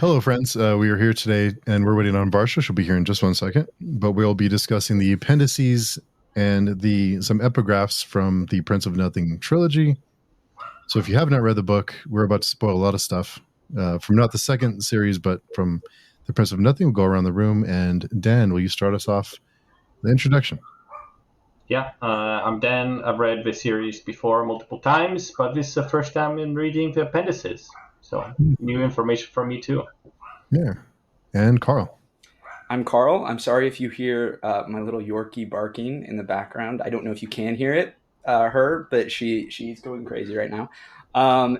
Hello, friends. We are here today, and we're waiting on Barsha. She'll be here in just one second. But we'll be discussing the appendices and some epigraphs from the Prince of Nothing Trilogy. So if you have not read the book, we're about to spoil a lot of stuff from not the second series, but from the Prince of Nothing. We'll go around the room. And Dan, will you start us off the introduction? Yeah, I'm Dan. I've read the series before multiple times, but this is the first time in reading the appendices. So new information for me too. Yeah. And Carl. I'm Carl. I'm sorry if you hear my little Yorkie barking in the background. I don't know if you can hear it, but she's going crazy right now. Yeah,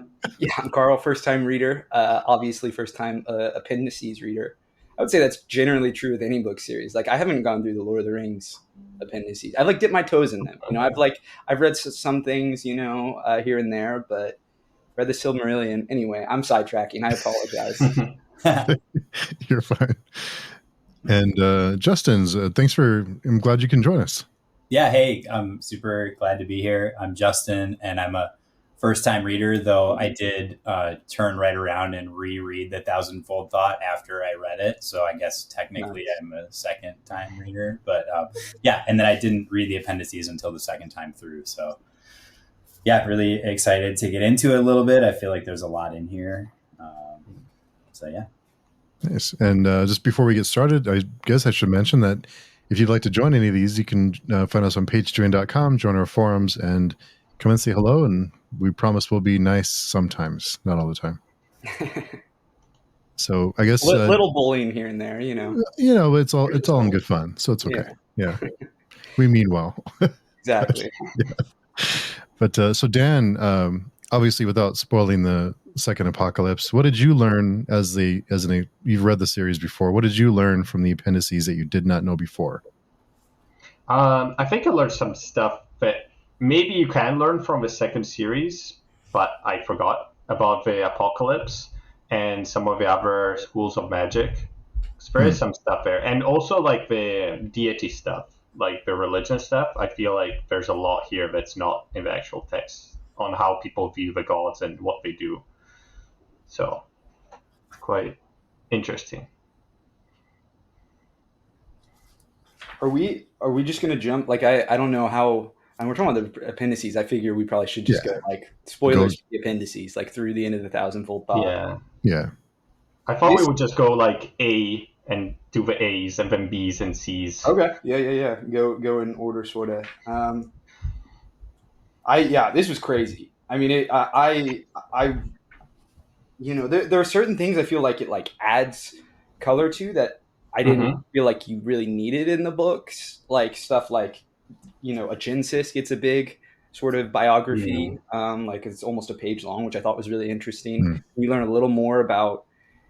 I'm Carl, first time reader. Obviously, first time appendices reader. I would say that's generally true with any book series. Like I haven't gone through the Lord of the Rings appendices. I've dipped my toes in them. I've read some things, here and there, but read the Silmarillion. Anyway, I'm sidetracking. I apologize. You're fine. And Justin's, I'm glad you can join us. Yeah, hey, I'm super glad to be here. I'm Justin, and I'm a first-time reader, though I did turn right around and reread The Thousandfold Thought after I read it. So I guess technically I'm a second-time reader. But yeah, and then I didn't read the appendices until the second time through. So yeah, really excited to get into it a little bit. I feel like there's a lot in here. So yeah. Nice. And just before we get started, I guess I should mention that if you'd like to join any of these, you can find us on patreon.com, join our forums, and come and say hello. And we promise we'll be nice sometimes, not all the time. So I guess little bullying here and there, it's all in good fun, so it's okay. Yeah. We mean well. Exactly. Yeah. But so Dan, obviously, without spoiling the second apocalypse, what did you learn you've read the series before? What did you learn from the appendices that you did not know before? I think I learned some stuff that maybe you can learn from the second series, but I forgot about the apocalypse and some of the other schools of magic. There is some stuff there, and also like the deity stuff, like the religion stuff. I feel like there's a lot here that's not in the actual text on how people view the gods and what they do. So, quite interesting. Are we just going to jump? Like, I don't know how, and we're talking about the appendices. I figure we probably should just go like spoilers for the appendices, like through the end of the Thousandfold Thought. Yeah. I thought we would just go like A and do the A's and then B's and C's. Okay. Yeah. Go in order, sort of. This was crazy. I mean, there are certain things I feel like it like adds color to that I didn't feel like you really needed in the books. Like stuff like, Appendices gets a big sort of biography. Like it's almost a page long, which I thought was really interesting. We learn a little more about.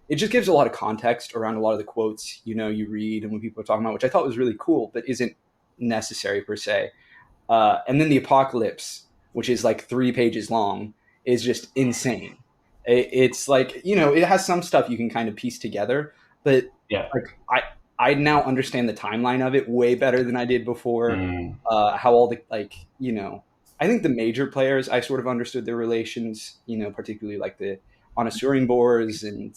It just gives a lot of context around a lot of the quotes, you read and when people are talking about, which I thought was really cool, but isn't necessary per se. And then the apocalypse, which is like 3 pages long, is just insane. It's like, it has some stuff you can kind of piece together, but like I now understand the timeline of it way better than I did before. How all the, like, I think the major players, I sort of understood their relations, particularly like the Onasuring Boars and,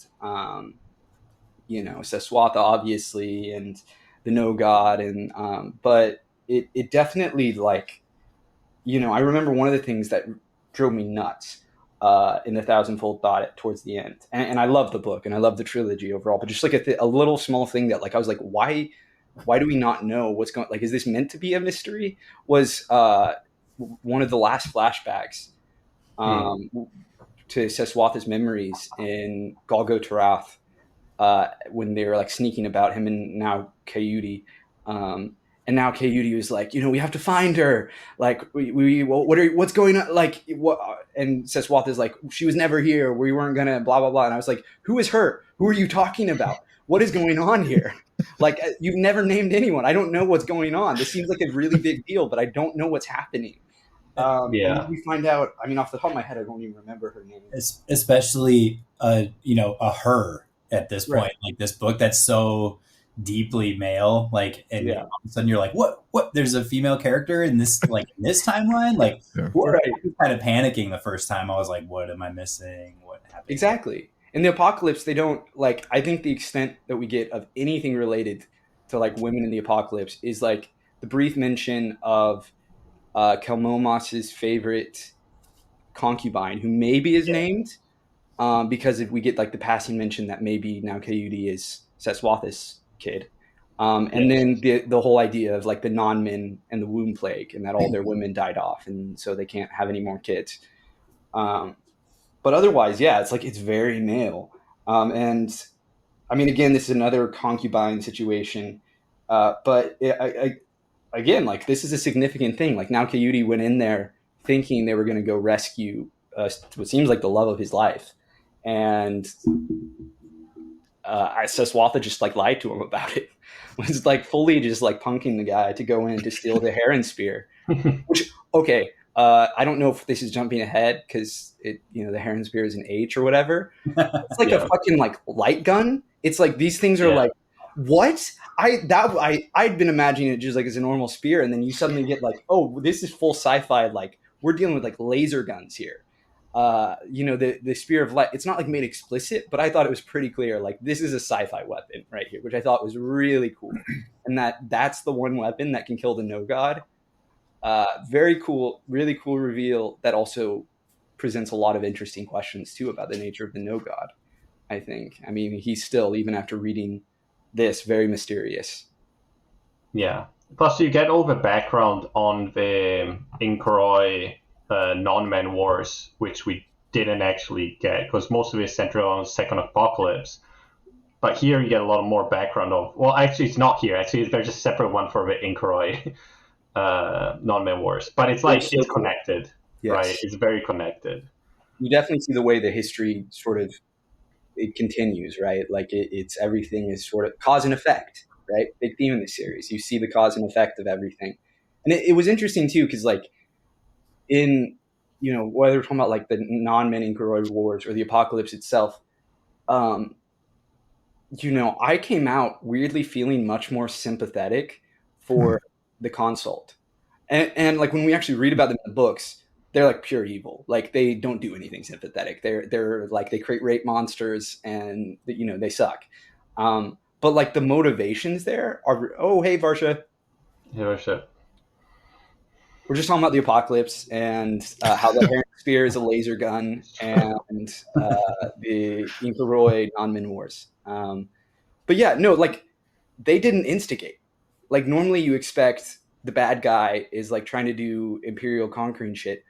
Seswatha, obviously, and the No God. And, but it definitely like, I remember one of the things that drove me nuts in the Thousandfold Thought towards the end. And I love the book and I love the trilogy overall, but just like a little small thing that like, I was like, why do we not know what's going, like, is this meant to be a mystery? Was one of the last flashbacks to Seswatha's memories in Golgo Tarath when they were like sneaking about him and now Coyote. And now Coyote was like, we have to find her. Like, what's going on? Like, what? And Seswatha's like, she was never here. We weren't gonna blah blah blah. And I was like, who is her? Who are you talking about? What is going on here? Like, you've never named anyone. I don't know what's going on. This seems like a really big deal, but I don't know what's happening. And then we find out. I mean, off the top of my head, I don't even remember her name. Especially, a her at this point, like this book that's so deeply male, like, and all of a sudden you're like, what? There's a female character in this, like in this timeline, like, I was kind of panicking the first time. I was like, what am I missing? What happened? Exactly. in the Apocalypse, they don't like. I think the extent that we get of anything related to like women in the Apocalypse is like the brief mention of Kelmomas's favorite concubine, who maybe is named, because if we get like the passing mention that maybe now Kayudi is Seswathis' kid. And then the whole idea of like the non-men and the womb plague, and that all their women died off, and so they can't have any more kids. But otherwise, yeah, it's like it's very male. And I mean, again, this is another concubine situation. But again, like this is a significant thing. Like now Kayudi went in there thinking they were going to go rescue what seems like the love of his life. And Seswatha just like lied to him about it. Was like fully just like punking the guy to go in to steal the heron spear. Which, okay, I don't know if this is jumping ahead because it, the heron spear is an H or whatever. It's like a fucking like light gun. It's like these things are like, what? I'd been imagining it just like as a normal spear, and then you suddenly get like, oh, this is full sci-fi. Like we're dealing with like laser guns here. The spear of light, it's not like made explicit, but I thought it was pretty clear. Like this is a sci-fi weapon right here, which I thought was really cool. And that's the one weapon that can kill the no god. Very cool, really cool reveal that also presents a lot of interesting questions too about the nature of the no god, I think. I mean, he's still, even after reading this, very mysterious. Yeah. Plus you get all the background on the Inkoroi non-man wars, which we didn't actually get because most of it is centered on Second Apocalypse. But here you get a lot more background of, well, actually it's not here. Actually, there's a separate one for the Inkoroi non-man wars. But it's like, it's connected, right? It's very connected. You definitely see the way the history sort of, it continues, right? Like it's everything is sort of cause and effect, right? Big theme in the series. You see the cause and effect of everything. And it was interesting too, because like, in whether we're talking about like the non-men Inkoroi wars or the Apocalypse itself, I came out weirdly feeling much more sympathetic for the consult, and like when we actually read about them in the books, they're like pure evil. Like they don't do anything sympathetic. They're like they create rape monsters and they suck. But like the motivations there are, oh hey Varsha. Hey Varsha. We're just talking about the Apocalypse and how the heron spear is a laser gun and the Inkoroi non-men wars. But yeah, no, like they didn't instigate. Like normally you expect the bad guy is like trying to do Imperial conquering shit.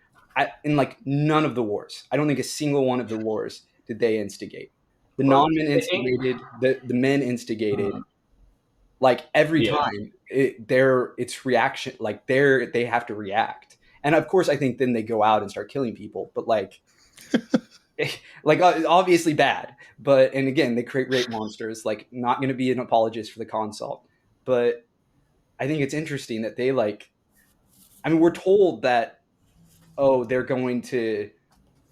In like none of the wars, I don't think a single one of the wars did they instigate. The non-men instigated, the men instigated. Like every time it's reaction, like they have to react. And of course I think then they go out and start killing people, but like obviously bad, and again they create rape monsters. Like not going to be an apologist for the consult, but I think it's interesting that they we're told that, oh, they're going to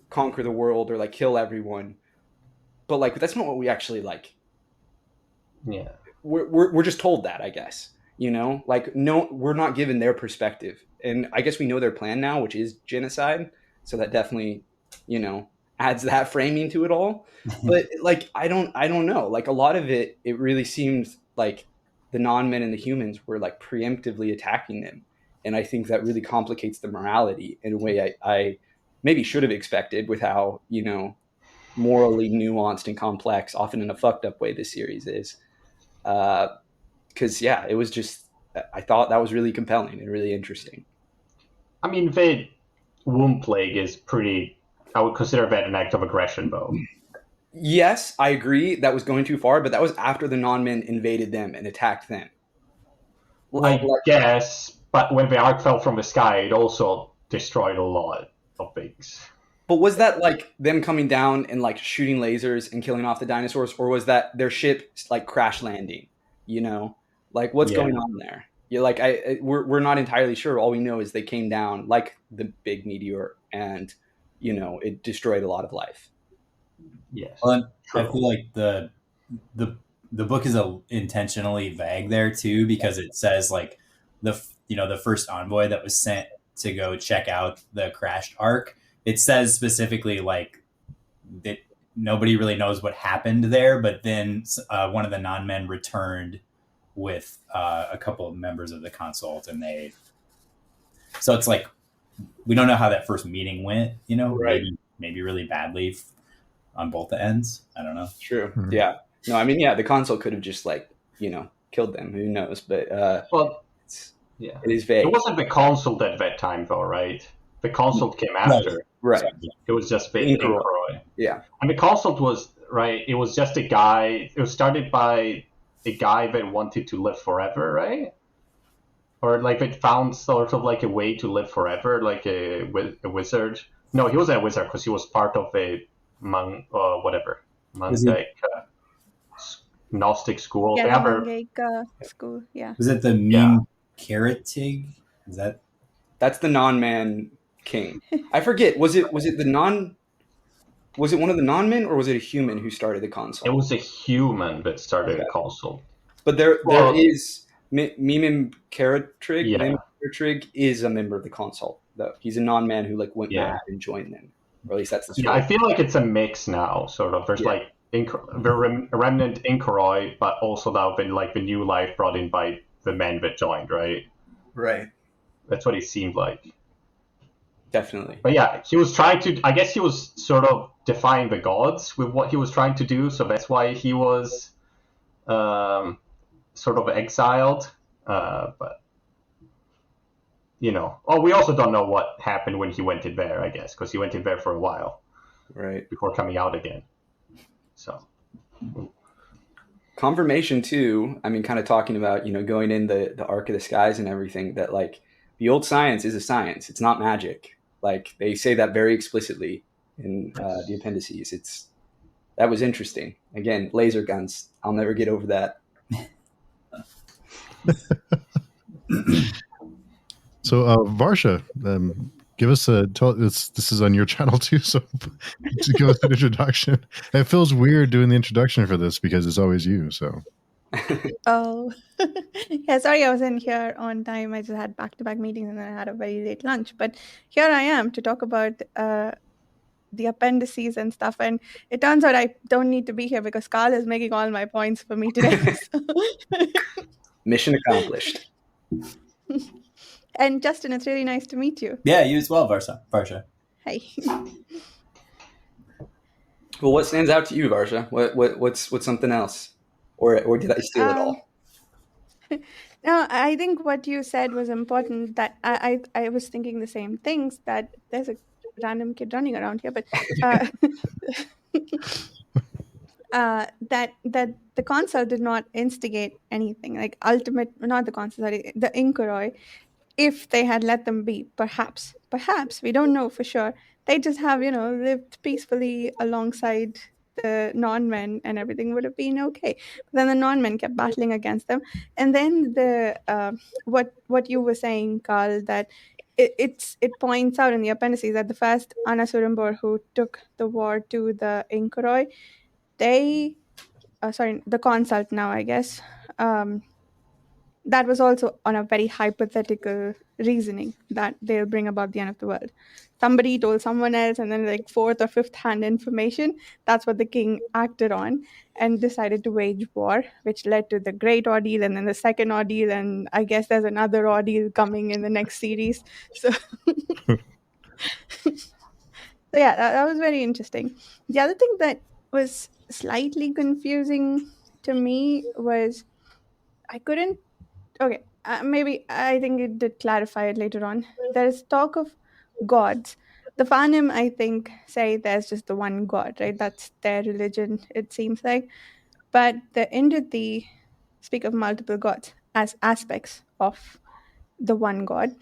conquer the world or like kill everyone, but like that's not what we actually like. Yeah. We're just told that, I guess, like, no, we're not given their perspective. And I guess we know their plan now, which is genocide. So that definitely, adds that framing to it all. But like, I don't know, like a lot of it really seems like the non-men and the humans were like preemptively attacking them. And I think that really complicates the morality in a way I maybe should have expected with how, morally nuanced and complex, often in a fucked up way, this series is. Because it was just, I thought that was really compelling and really interesting. I mean, the womb plague is pretty, I would consider that an act of aggression, though. Yes, I agree that was going too far, but that was after the non-men invaded them and attacked them. I guess, but when the ark fell from the sky, it also destroyed a lot of things. But was that like them coming down and like shooting lasers and killing off the dinosaurs, or was that their ship like crash landing? Like what's going on there? Like we're not entirely sure. All we know is they came down like the big meteor, and it destroyed a lot of life. Yes. Well, I feel like the book is intentionally vague there too, because it says like the first envoy that was sent to go check out the crashed ark. It says specifically like that nobody really knows what happened there. But then one of the non-men returned with a couple of members of the consult, and so it's like we don't know how that first meeting went. Right. Maybe really badly on both the ends. I don't know. True. Yeah. No, I mean, yeah, the console could have just killed them. Who knows? But it is vague. It wasn't the consult at that time, though, right? The consult came after. Right. It was just Inquiry. Yeah. And the consult was, right, it was just a guy. It was started by a guy that wanted to live forever, right? Or like it found sort of like a way to live forever, like a wizard. No, he wasn't a wizard because he was part of a Monastic Gnostic school. Yeah, the school. Yeah. Was it the Machinations? Is that? That's the non-man king. I forget. Was it the non? Was it one of the non-men, or was it a human who started the console? It was a human that started the console. But there is Mimim Karatrig. Yeah. Mimim Karatrig is a member of the console, though. He's a non-man who went mad and joined them. Or at least that's the story. Yeah, I feel like it's a mix now, sort of. There's like the remnant Inquiry, but also now been like the new life brought in by the men that joined, right? Right. That's what it seemed like. Definitely. But yeah, he was trying to, I guess he was sort of defying the gods with what he was trying to do, so that's why he was sort of exiled. But, we also don't know what happened when he went in there, I guess, because he went in there for a while. Right. Before coming out again. So. Confirmation, too, I mean, kind of talking about, going in the Ark of the Skies and everything, that, like, the old science is a science. It's not magic. Like, they say that very explicitly in the Appendices. That was interesting. Again, laser guns. I'll never get over that. So, Varsha, give us this is on your channel too, so to give us an introduction. It feels weird doing the introduction for this because it's always you, so. Oh, yeah, sorry I wasn't here on time. I just had back-to-back meetings and then I had a very late lunch. But here I am to talk about the appendices and stuff. And it turns out I don't need to be here because Carl is making all my points for me today. Mission accomplished. And Justin, it's really nice to meet you. Yeah, you as well, Varsha. Hi. Well, what stands out to you, Varsha? What's something else? Or did I steal it all? No, I think what you said was important. That I was thinking the same things. That there's a random kid running around here, but that the console did not instigate anything. Like not the console, sorry, the Inquiry. If they had let them be, perhaps we don't know for sure. They just have lived peacefully alongside the non-men and everything would have been okay. But then the non-men kept battling against them, and then the what you were saying, Carl, that it points out in the appendices that the first Anasurimbor who took the war to the Inquiry, the consult now, I guess, that was also on a very hypothetical reasoning that they'll bring about the end of the world. Somebody told someone else, and then like fourth or fifth hand information, that's what the king acted on and decided to wage war, which led to the Great Ordeal and then the Second Ordeal, and I guess there's another ordeal coming in the next series. So, yeah, that was very interesting. The other thing that was slightly confusing to me was maybe I think it did clarify it later on. There's talk of gods. The Fanim, I think, say there's just the one god, right? That's their religion, it seems like. But the Indrithi speak of multiple gods as aspects of the one god,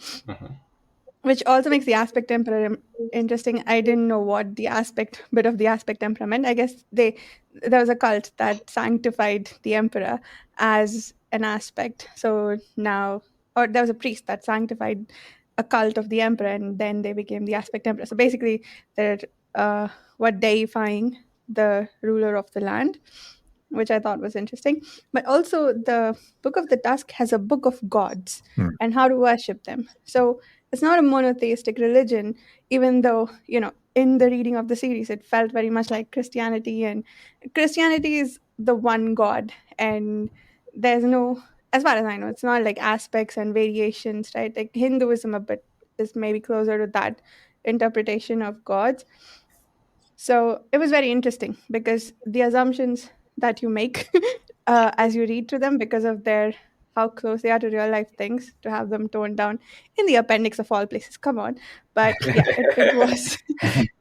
which also makes the aspect emperor interesting. I didn't know what the bit of the aspect emperor meant. I guess there was a cult that sanctified the emperor as an aspect. So now, or there was a priest that sanctified a cult of the emperor, and then they became the aspect emperor. So basically, they're deifying the ruler of the land, which I thought was interesting. But also, the Book of the Dusk has a book of gods and how to worship them. So it's not a monotheistic religion, even though in the reading of the series, it felt very much like Christianity, and Christianity is the one God, and there's no, as far as I know, it's not like aspects and variations, right? Like Hinduism a bit is maybe closer to that interpretation of gods. So it was very interesting because the assumptions that you make as you read through them, because of their how close they are to real life things, to have them toned down in the appendix of all places. Come on, but yeah, it was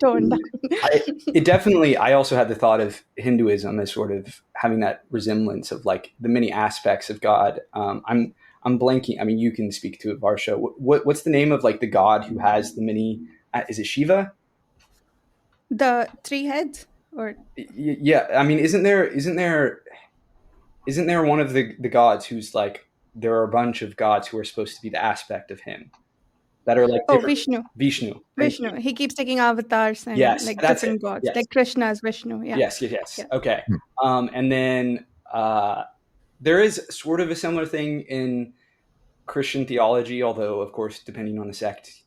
toned I, down. it definitely. I also had the thought of Hinduism as sort of having that resemblance of like the many aspects of God. I'm blanking. I mean, you can speak to it, Varsha. What's the name of like the God who has the many? Is it Shiva? The three heads, or Yeah. I mean, isn't there one of the gods who's like there are a bunch of gods who are supposed to be the aspect of him that are like oh, different. Vishnu. Vishnu. Thank you. Vishnu. He keeps taking avatars and Yes, like that's it. different gods, Yes. like Krishna is Vishnu. Yeah. Yes. Yeah. Okay. And then there is sort of a similar thing in Christian theology, although of course, depending on the sect,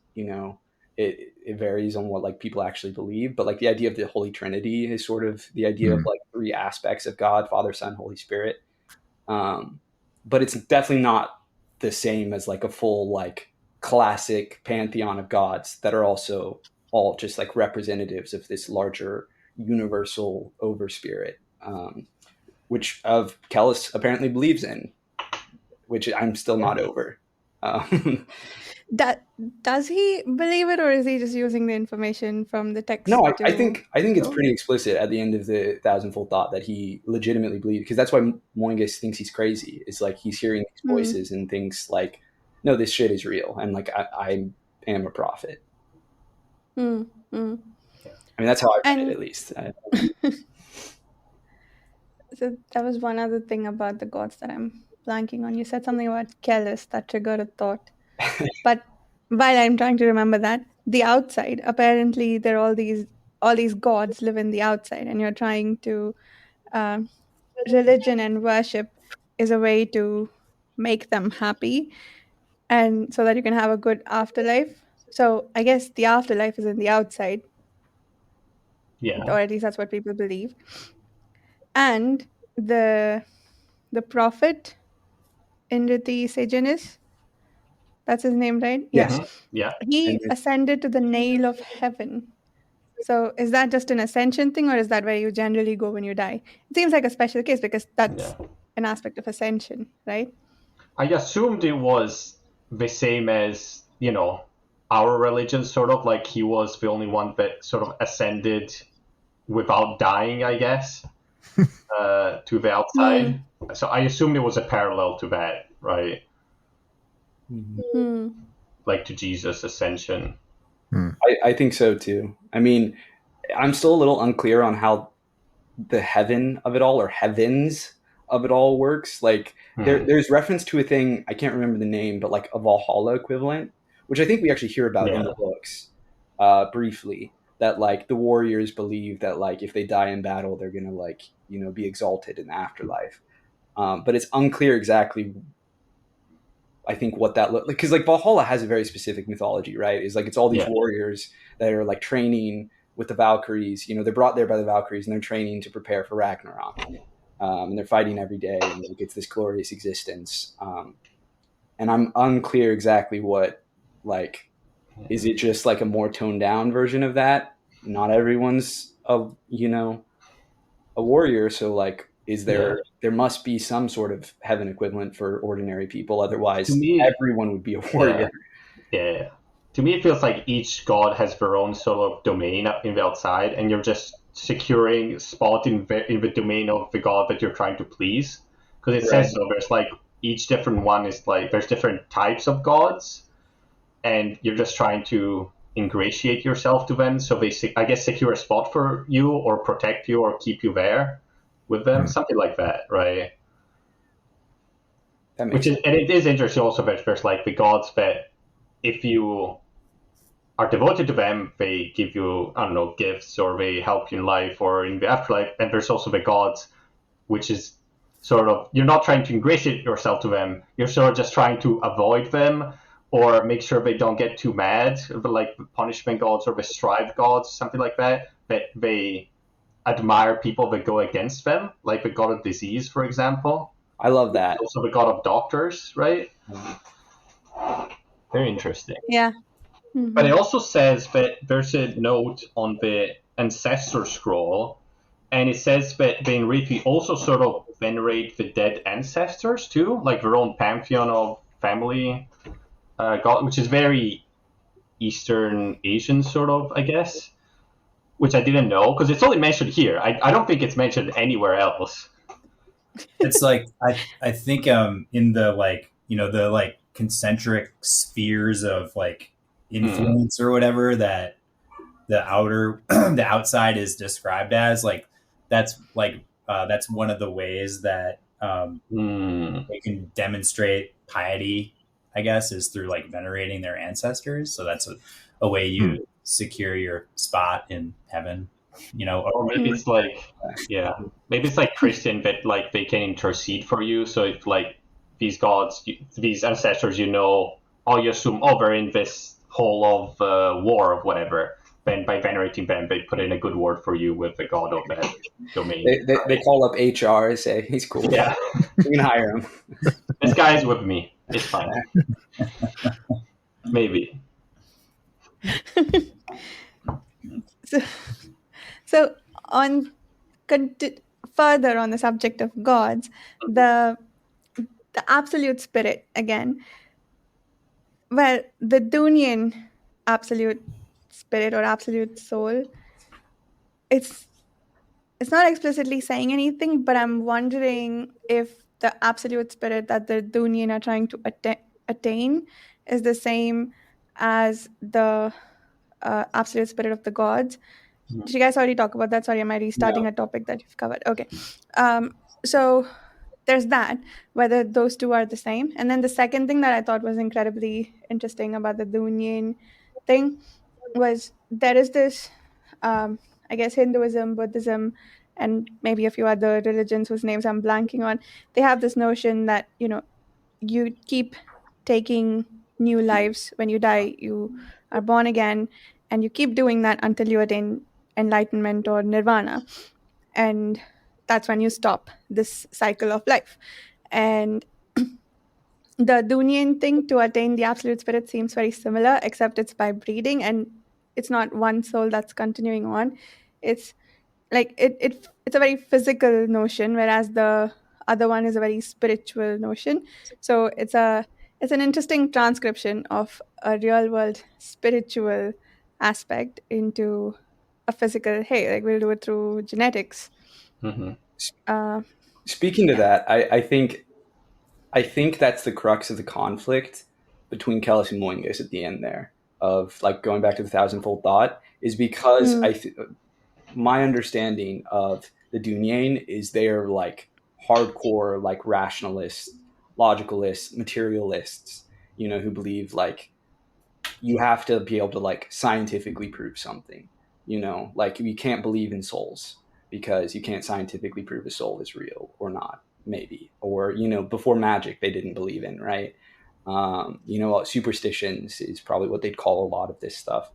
it varies on what like people actually believe. But like the idea of the Holy Trinity is sort of the idea of like three aspects of God: Father, Son, Holy Spirit. But it's definitely not the same as like a full like classic pantheon of gods that are also all just like representatives of this larger universal overspirit, which of Kellis apparently believes in, which I'm still not over. Does he believe it, or is he just using the information from the text? No, I think it's pretty explicit at the end of the Thousandfold Thought that he legitimately believes, because that's why Moingus thinks he's crazy. It's like he's hearing these voices and thinks like, no, this shit is real, and like I am a prophet. I mean, that's how I read it, at least. So that was one other thing about the gods that I'm blanking on. You said something about Kellis that triggered a thought. But while I'm trying to remember that, the outside, apparently there are all these gods live in the outside, and you're trying to religion and worship is a way to make them happy, and so that you can have a good afterlife. So I guess the afterlife is in the outside, or at least that's what people believe. And the prophet Indriti Sejanis, that's his name, right? Yes. Yeah. He ascended to the nail of heaven. So is that just an ascension thing, or is that where you generally go when you die? It seems like a special case because that's an aspect of ascension, right? I assumed it was the same as, our religion, sort of like he was the only one that sort of ascended without dying, I guess, to the outside. So I assumed it was a parallel to that, right? Like to Jesus' ascension. I think so too. I mean, I'm still a little unclear on how the heaven of it all, or heavens of it all, works. Like there's reference to a thing, I can't remember the name, but like a Valhalla equivalent, which I think we actually hear about in the books briefly, that like the warriors believe that like if they die in battle, they're gonna like be exalted in the afterlife. But it's unclear exactly, I think, what that looked like, because like Valhalla has a very specific mythology, right? It's like it's all these warriors that are like training with the Valkyries. They're brought there by the Valkyries, and they're training to prepare for Ragnarok, and they're fighting every day, and like it's this glorious existence. And I'm unclear exactly what, like, is it just like a more toned down version of that? Not everyone's a warrior, so like, is there must be some sort of heaven equivalent for ordinary people, otherwise everyone would be a warrior. Yeah. To me, it feels like each god has their own sort of domain in the outside, and you're just securing spot in the domain of the god that you're trying to please. Because it says so. There's like each different one is like there's different types of gods, and you're just trying to ingratiate yourself to them. So they, I guess, secure a spot for you, or protect you, or keep you there with them, something like that, right? And it is interesting also that there's like the gods that if you are devoted to them, they give you, I don't know, gifts, or they help you in life or in the afterlife. And there's also the gods, which is sort of, you're not trying to ingratiate yourself to them, you're sort of just trying to avoid them, or make sure they don't get too mad, like the punishment gods or the strive gods, something like that. That they admire people that go against them, like the god of disease, for example. I love that. Also the god of doctors, right? Very interesting. Yeah. But it also says that there's a note on the ancestor scroll, and it says that the Enrithi also sort of venerate the dead ancestors too, like their own pantheon of family god, which is very Eastern Asian sort of, I guess, which I didn't know because it's only mentioned here. I don't think it's mentioned anywhere else. It's like I think in the like, you know, the like concentric spheres of like influence or whatever that the outside is described as, like that's one of the ways that they can demonstrate piety, I guess, is through like venerating their ancestors. So that's a way you secure your spot in heaven, you know. Or maybe it's like, maybe it's like Christian, that like they can intercede for you. So if like these gods, these ancestors, you know, you assume, they're in this hole of war or whatever. Then by venerating them, they put in a good word for you with the god of that domain. They call up HR and say, he's cool. Yeah. We can hire him. This guy's with me. It's fine. Maybe. So on further on the subject of gods, the absolute spirit again. Well, the Dunian absolute spirit or absolute soul, it's not explicitly saying anything, but I'm wondering if the absolute spirit that the Dunian are trying to attain is the same as the absolute spirit of the gods. Did you guys already talk about that? Sorry, am I restarting a topic that you've covered? Okay. So there's that, whether those two are the same. And then the second thing that I thought was incredibly interesting about the Dunian thing was there is this, I guess, Hinduism, Buddhism, and maybe a few other religions whose names I'm blanking on. They have this notion that, you know, you keep taking new lives. When you die, you are born again, and you keep doing that until you attain enlightenment or nirvana. And that's when you stop this cycle of life. And the Dunian thing to attain the absolute spirit seems very similar, except it's by breeding, and it's not one soul that's continuing on. It's like it's a very physical notion, whereas the other one is a very spiritual notion. So it's an interesting transcription of a real world spiritual aspect into a physical, hey, like we'll do it through genetics. Speaking to that, I think that's the crux of the conflict between Kellis and Moingus at the end there, of like going back to the thousandfold thought, is because my understanding of the Dunyan is they're like hardcore like rationalists, logicalists, materialists, you know, who believe like you have to be able to like scientifically prove something, you know, like you can't believe in souls because you can't scientifically prove a soul is real or not, maybe. Or, you know, before magic they didn't believe in, right? You know, superstitions is probably what they'd call a lot of this stuff.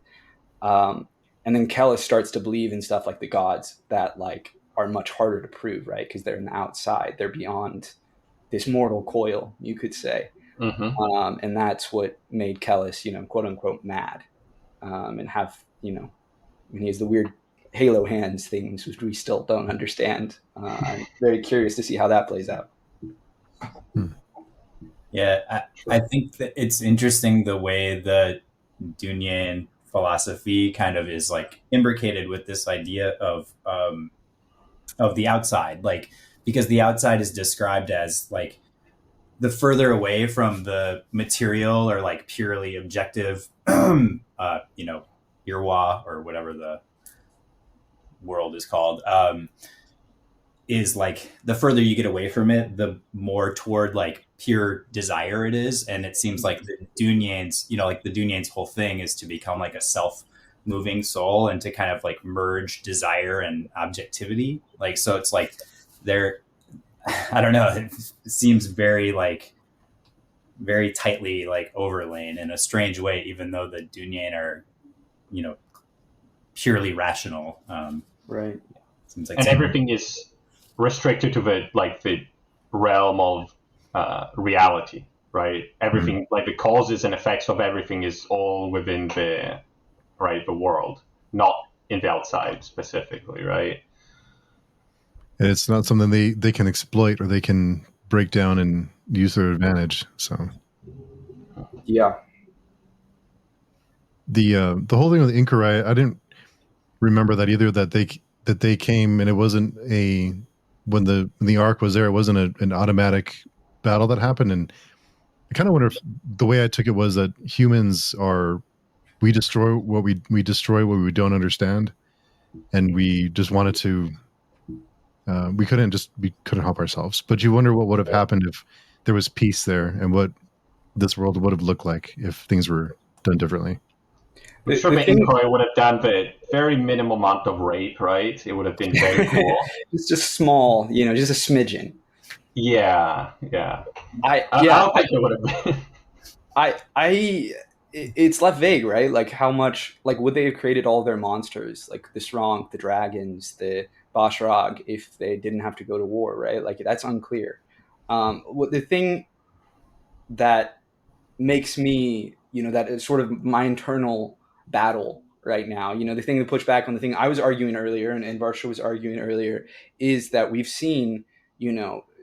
And then Kellis starts to believe in stuff like the gods that like are much harder to prove, right? Because they're in the outside, they're beyond this mortal coil, you could say. And that's what made Kellis, you know, quote unquote mad, and have, you know, I mean, he has the weird halo hands things, which we still don't understand. I'm very curious to see how that plays out. Yeah, I think that it's interesting the way the Dunyan philosophy kind of is like imbricated with this idea of the outside, like, because the outside is described as like the further away from the material or like purely objective, you know, Irwa or whatever the world is called, is like the further you get away from it, the more toward like pure desire it is. And it seems like the Dunyan's, you know, like the Dunyan's whole thing is to become like a self-moving soul and to kind of like merge desire and objectivity. Like, so it's like they're, I don't know, it seems very like very tightly like overlain in a strange way, even though the Dunyan are, you know, purely rational. Right. Seems like And everything is restricted to the realm of reality, right? Everything like the causes and effects of everything is all within the world, not in the outside specifically, right? And it's not something they can exploit or they can break down and use their advantage. So Yeah. the whole thing with the Inquiry, I didn't remember that either. That they came and it wasn't when the arc was there, it wasn't an automatic battle that happened. And I kind of wonder if the way I took it was that humans are we destroy what we destroy what we don't understand, and we just wanted to. We couldn't help ourselves. But you wonder what would have happened if there was peace there, and what this world would have looked like if things were done differently. I'm sure the Inquiry would have done the very minimal amount of rape, right? It would have been very cool. It's just small, just a smidgen. Yeah. I don't think it would have been. It's left vague, right? Like how much, like would they have created all their monsters, like the Strong, the dragons, the Basharag, if they didn't have to go to war, right? Like that's unclear. The thing that makes me, that is sort of my internal battle right now, the thing to push back on the thing I was arguing earlier and Varsha was arguing earlier is that we've seen,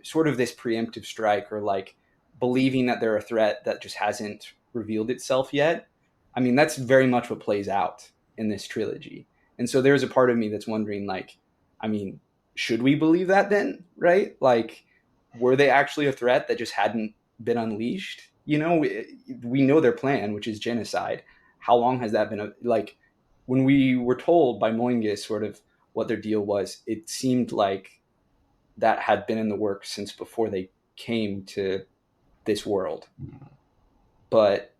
sort of this preemptive strike or like believing that they're a threat that just hasn't revealed itself yet. I mean, that's very much what plays out in this trilogy. And so there's a part of me that's wondering, like, I mean, should we believe that then, right? Like, were they actually a threat that just hadn't been unleashed? We know their plan, which is genocide. How long has that been? Like, when we were told by Moingus sort of what their deal was, it seemed like that had been in the works since before they came to this world. But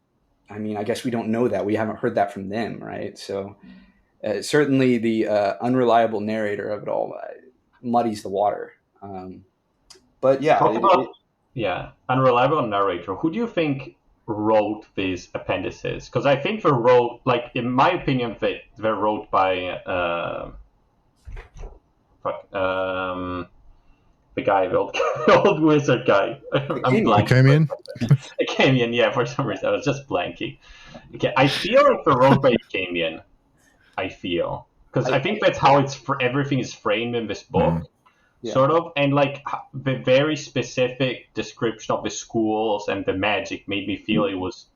I mean, I guess we don't know that. We haven't heard that from them, right? So certainly the unreliable narrator of it all muddies the water. But yeah, unreliable narrator. Who do you think wrote these appendices? Because I think they wrote, like in my opinion, they're wrote by the guy, the old wizard guy. I'm blanking. Acamian, yeah, for some reason I was just blanking. Okay, I feel like they're wrote by Acamian. I feel because I think that's how everything is framed in this book. Yeah. Sort of, and like the very specific description of the schools and the magic made me feel it was,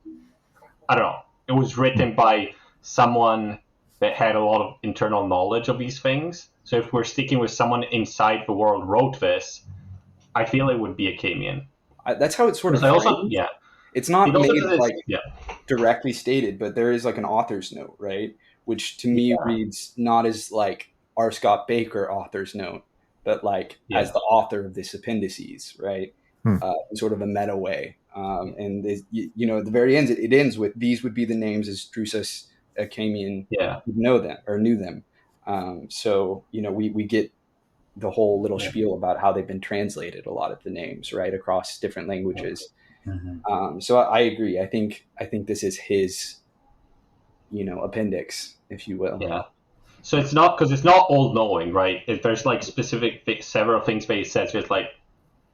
I don't know, it was written by someone that had a lot of internal knowledge of these things. So if we're sticking with someone inside the world wrote this, I feel it would be Acamian. That's how it's sort of framed. It's not made directly stated, but there is like an author's note, right? Which to me reads not as like R. Scott Bakker author's note, but like as the author of this Appendices, right? In sort of a meta way. And at the very end, it ends with these would be the names as Drusus Acamian would know them or knew them. So we get the whole little spiel about how they've been translated, a lot of the names, right, across different languages. So I agree. I think this is his, appendix, if you will. Yeah. So it's not because it's not all knowing, right? If there's like specific several things that he says, it's like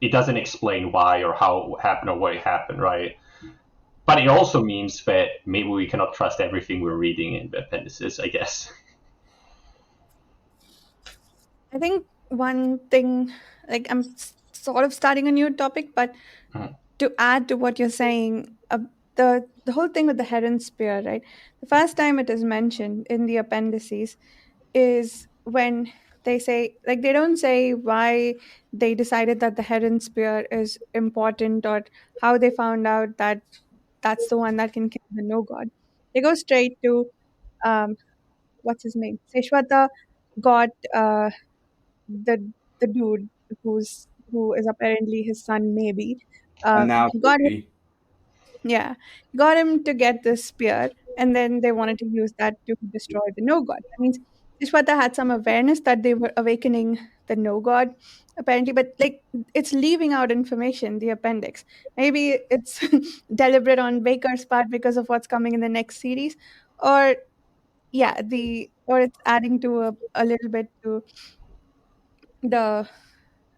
it doesn't explain why or how it happened or what it happened, right? But it also means that maybe we cannot trust everything we're reading in the appendices, I guess. I think one thing, like I'm sort of starting a new topic, but to add to what you're saying, the whole thing with the heron spear, right? The first time it is mentioned in the appendices is when they say, like, they don't say why they decided that the heron spear is important or how they found out that that's the one that can kill the no god. They go straight to what's his name? Seshwata got the dude who is apparently his son, maybe. And now Got him, yeah, got him to get this spear, and then they wanted to use that to destroy the no god. That means Ishwata had some awareness that they were awakening the no god, apparently, but like it's leaving out information, the appendix. Maybe it's deliberate on Baker's part because of what's coming in the next series, or yeah, or it's adding to a little bit to the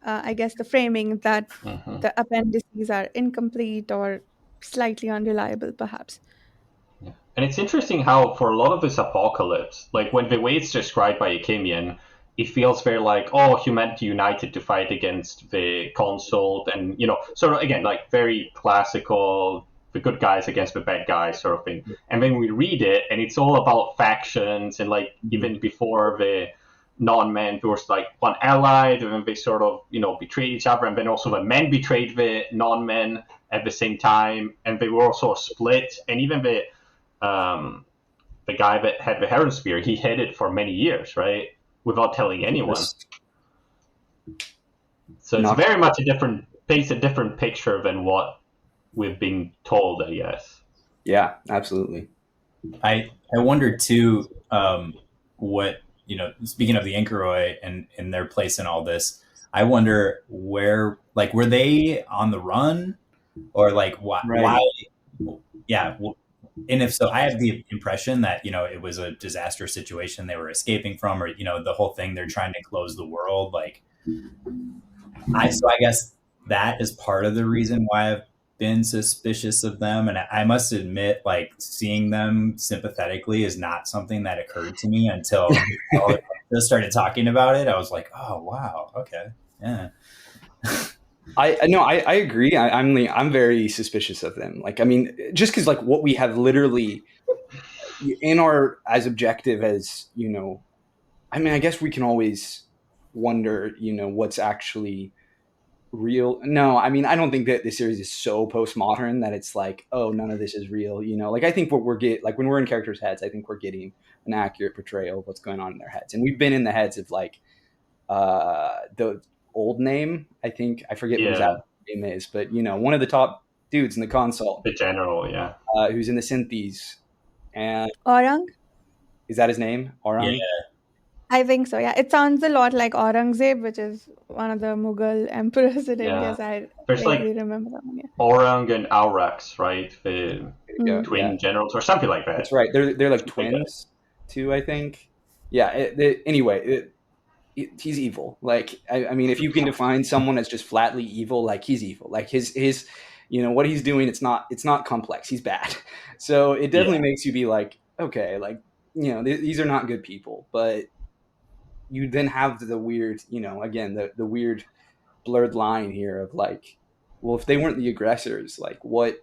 I guess the framing that Mhm. the appendices are incomplete or slightly unreliable, perhaps. Yeah. And it's interesting how, for a lot of this apocalypse, like when the way it's described by Akimian, it feels very like, oh, humanity united to fight against the consult, and sort of again like very classical, the good guys against the bad guys sort of thing. And then we read it, and it's all about factions, and like even before the non-men, there was like one allied, and then they sort of betrayed each other, and then also the men betrayed the non-men at the same time, and they were also split, and even the guy that had the Heron Spear, he hid it for many years, right? Without telling anyone. So it's very much paints a different picture than what we've been told, I guess. Yeah, absolutely. I wonder too, what, speaking of the Inkaroi and their place in all this, I wonder where, like, were they on the run, or like why? Yeah. And if so, I have the impression that, it was a disaster situation they were escaping from, or, the whole thing, they're trying to close the world. Like, I guess that is part of the reason why I've been suspicious of them. And I must admit, like, seeing them sympathetically is not something that occurred to me until I just started talking about it. I was like, oh, wow. Okay. Yeah. I agree. I'm very suspicious of them. Like, I mean, just because like what we have literally in our as objective as I mean, I guess we can always wonder what's actually real. No, I mean, I don't think that this series is so postmodern that it's like, oh, none of this is real. Like I think what like when we're in characters' heads, I think we're getting an accurate portrayal of what's going on in their heads, and we've been in the heads of like the old name, I think, I forget what his name is, but one of the top dudes in the console, the general, yeah, who's in the Synthes, and Aurang? Is that his name? Aurang? Yeah. I think so, yeah. It sounds a lot like Aurangzeb, which is one of the Mughal emperors in India. So I vaguely remember that one. Yeah. Aurang and Aurax, right? The twin generals or something like that. That's right. They're like twins too, I think. Yeah. Anyway, he's evil. Like, I mean, if you can define someone as just flatly evil, like he's evil. Like his what he's doing, it's not complex. He's bad. So it definitely makes you be like, okay, like these are not good people, but you then have the weird, again, the weird blurred line here of like, well, if they weren't the aggressors, like what,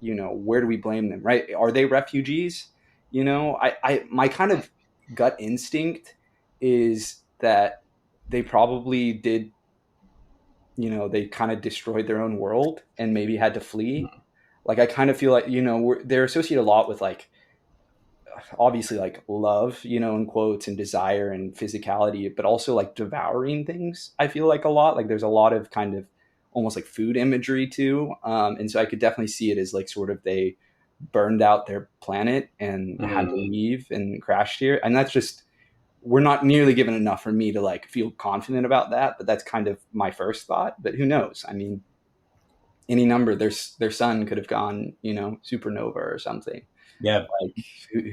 where do we blame them, right? Are they refugees? My kind of gut instinct is that they probably did, they kind of destroyed their own world and maybe had to flee. Like, I kind of feel like, they're associated a lot with like, obviously like love, in quotes, and desire and physicality, but also like devouring things. I feel like a lot, like there's a lot of kind of almost like food imagery too. And so I could definitely see it as like sort of they burned out their planet and had to leave and crashed here. And that's just, we're not nearly given enough for me to like feel confident about that, but that's kind of my first thought. But who knows? I mean, any number, their sun could have gone, supernova or something. Yeah. Like,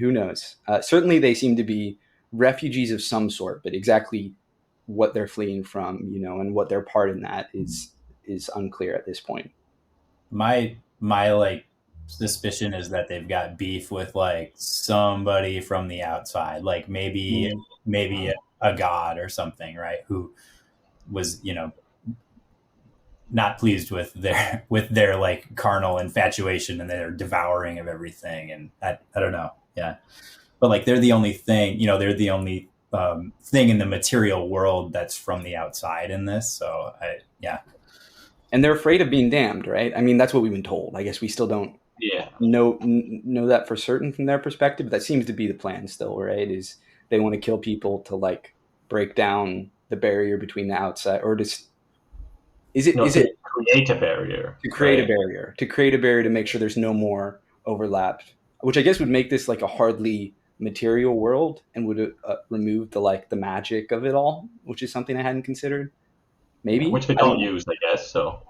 who knows? Certainly they seem to be refugees of some sort, but exactly what they're fleeing from, and what their part in that is unclear at this point. My like suspicion is that they've got beef with like somebody from the outside, like maybe a god or something, right? Who was, not pleased with their like carnal infatuation and their devouring of everything. And I don't know. Yeah. But like, they're the only thing, they're the only thing in the material world that's from the outside in this. So and they're afraid of being damned, right? I mean, that's what we've been told. I guess we still don't know that for certain from their perspective. But that seems to be the plan still, right? Is they want to kill people to like break down the barrier between the outside, or just create a barrier? To create a barrier. To create a barrier to make sure there's no more overlap, which I guess would make this like a hardly material world and would remove the magic of it all, which is something I hadn't considered. Maybe, which they don't use, I guess. So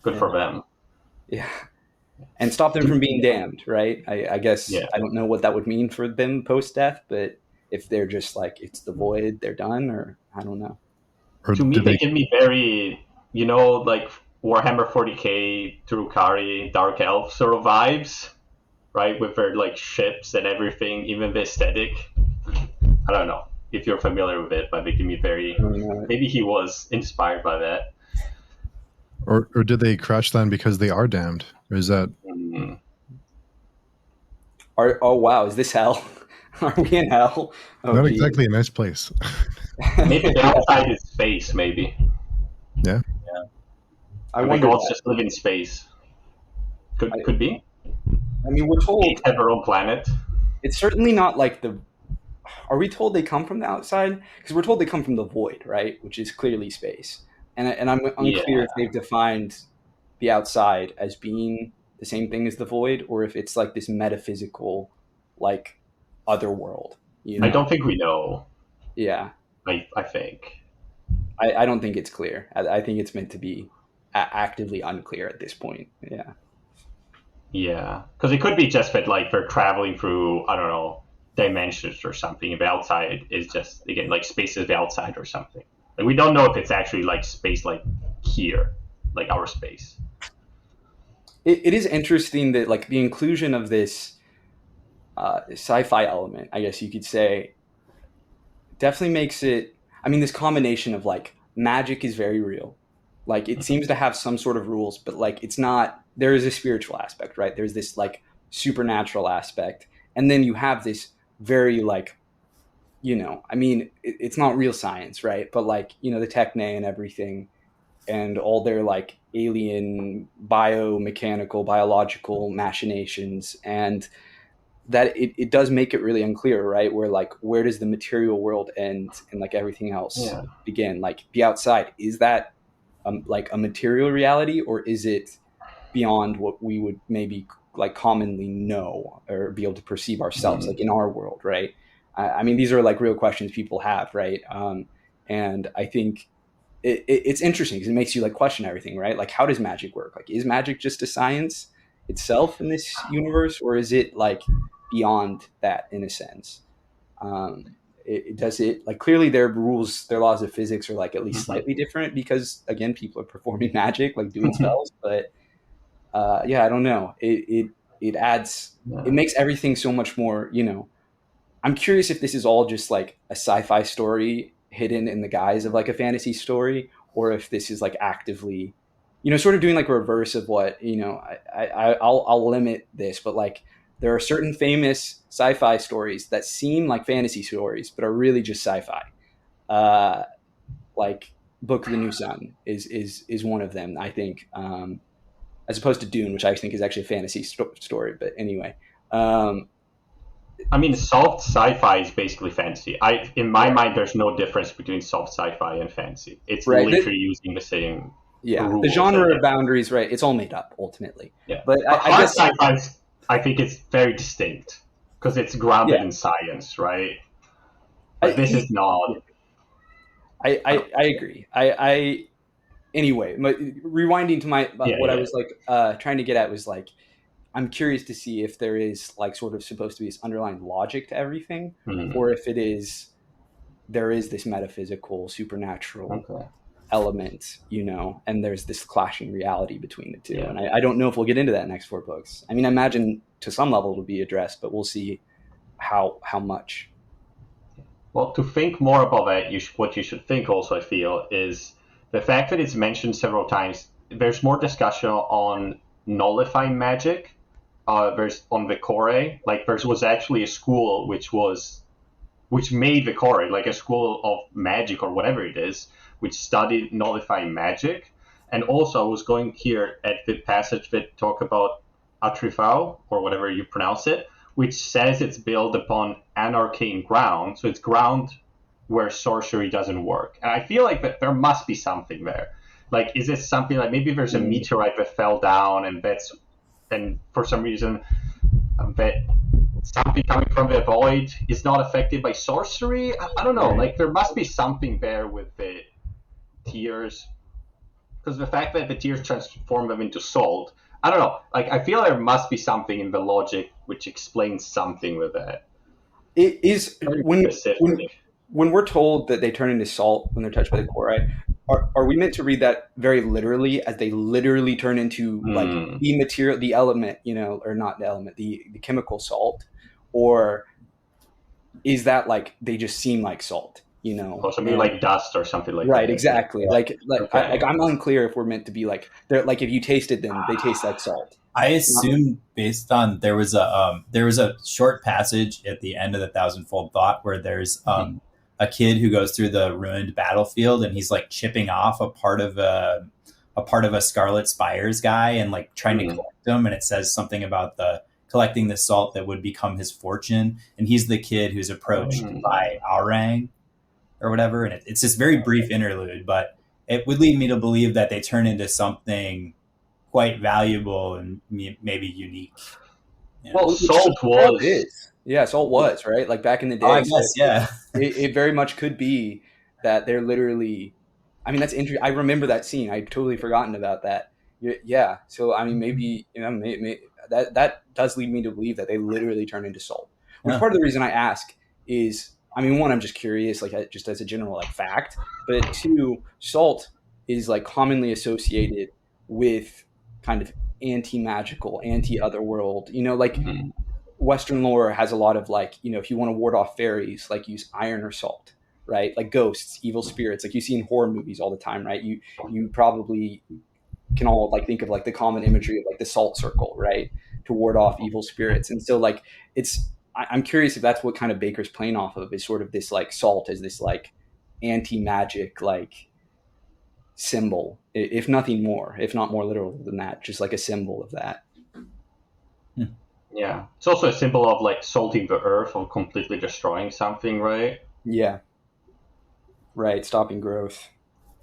good for them. Yeah, and stop them from being damned, right? I guess I don't know what that would mean for them post death, but if they're just like it's the void, they're done, or I don't know. Or to me, they give me very, like Warhammer 40k, Drukari, Dark Elf sort of vibes, right? With their like ships and everything, even the aesthetic. I don't know if you're familiar with it, but they give me very. Maybe he was inspired by that. Or did they crash land because they are damned? Or is that? Oh wow, is this hell? Are we in hell? Oh, not exactly a nice place. Maybe the outside is space. Maybe. Yeah. I wonder. Gods just live in space. Could be. I mean, we're told they have their own planet. It's certainly not like the. Are we told they come from the outside? Because we're told they come from the void, right? Which is clearly space. And I'm unclear if they've defined the outside as being the same thing as the void, or if it's like this metaphysical, like, other world. I don't think we know. Yeah. I think. I don't think it's clear. I think it's meant to be actively unclear at this point. Yeah. Yeah. Because it could be just that, like, they're traveling through, I don't know, dimensions or something. The outside is just, again, like, space is the outside or something. Like, we don't know if it's actually like space, like here, like our space. It is interesting that like the inclusion of this sci-fi element, I guess you could say, definitely makes it. I mean, this combination of like magic is very real. Like it seems to have some sort of rules, but like it's not. There is a spiritual aspect, right? There's this like supernatural aspect, and then you have this very like. I mean, it's not real science, right? But like, the techne and everything and all their like alien biomechanical, biological machinations. And that it does make it really unclear, right? Where does the material world end and like everything else begin? Like the outside, is that like a material reality, or is it beyond what we would maybe like commonly know or be able to perceive ourselves, like in our world, right? I mean, these are like real questions people have, right? And I think it's interesting because it makes you like question everything, right? Like, how does magic work? Like, is magic just a science itself in this universe, or is it like beyond that in a sense? Does it like clearly their rules, their laws of physics are like at least slightly different because again, people are performing magic, like doing spells, but I don't know. It adds, it makes everything so much more, I'm curious if this is all just like a sci-fi story hidden in the guise of like a fantasy story, or if this is like actively, sort of doing like a reverse of what, I'll limit this, but like there are certain famous sci-fi stories that seem like fantasy stories, but are really just sci-fi. Like Book of the New Sun is one of them, I think, as opposed to Dune, which I think is actually a fantasy story. But anyway, I mean, soft sci-fi is basically fantasy. In my mind, there's no difference between soft sci-fi and fantasy. It's literally using the same. Yeah, the genre boundaries, right? It's all made up ultimately. Yeah, but I guess sci-fi, I think it's very distinct because it's grounded in science, right? But this is not. I agree. Anyway, rewinding to what I was like trying to get at was like, I'm curious to see if there is like sort of supposed to be this underlying logic to everything, or if there is this metaphysical, supernatural element, and there's this clashing reality between the two. Yeah. And I don't know if we'll get into that next 4 books. I mean, I imagine to some level it'll be addressed, but we'll see how much. Well, to think more about that, what you should think also, I feel, is the fact that it's mentioned several times. There's more discussion on nullifying magic. There's on Vicore, like there was actually a school which made Vicore, like a school of magic or whatever it is, which studied nullifying magic. And also I was going here at the passage that talk about Atrifau, or whatever you pronounce it, which says it's built upon anarchane ground. So it's ground where sorcery doesn't work. And I feel like that there must be something there. Like, is it something like maybe there's a meteorite that fell down and for some reason that something coming from the void is not affected by sorcery. I don't know. Like there must be something there with the tears, because the fact that the tears transform them into salt. I don't know. Like I feel there must be something in the logic which explains something with that. It is Very when specific. when we're told that they turn into salt when they're touched by the chloride. Are we meant to read that very literally, as they literally turn into like the material, the element, or not the element, the chemical salt, or is that like they just seem like salt? Or something like dust or something like right, that. exactly. Okay. I'm unclear if we're meant to be like they're like if you tasted them, they taste like salt. I assume based on there was a short passage at the end of the Thousandfold Thought where there's a kid who goes through the ruined battlefield and he's like chipping off a part of a Scarlet Spires guy and like trying to collect them, and it says something about the collecting the salt that would become his fortune, and he's the kid who's approached by Aurang or whatever, and it's this very brief interlude, but it would lead me to believe that they turn into something quite valuable and maybe unique. Well, salt was. Yeah, salt was, right? Like back in the day. I guess, yeah. It very much could be that they're literally. I mean, that's interesting. I remember that scene. I'd totally forgotten about that. Yeah. So I mean, maybe maybe that does lead me to believe that they literally turn into salt. Which part of the reason I ask is, I mean, one, I'm just curious, like just as a general like fact, but two, salt is like commonly associated with kind of anti-magical, anti-otherworld. Like Western lore has a lot of like, if you want to ward off fairies, like use iron or salt, right? Like ghosts, evil spirits, like you see in horror movies all the time, right? You probably can all like think of like the common imagery of like the salt circle, right? To ward off evil spirits. And so like I'm curious if that's what kind of Bakker's playing off of, is sort of this like salt as this like anti-magic like symbol, if nothing more, if not more literal than that, just like a symbol of that. Yeah, it's also a symbol of like salting the earth or completely destroying something, right? Yeah, right, stopping growth.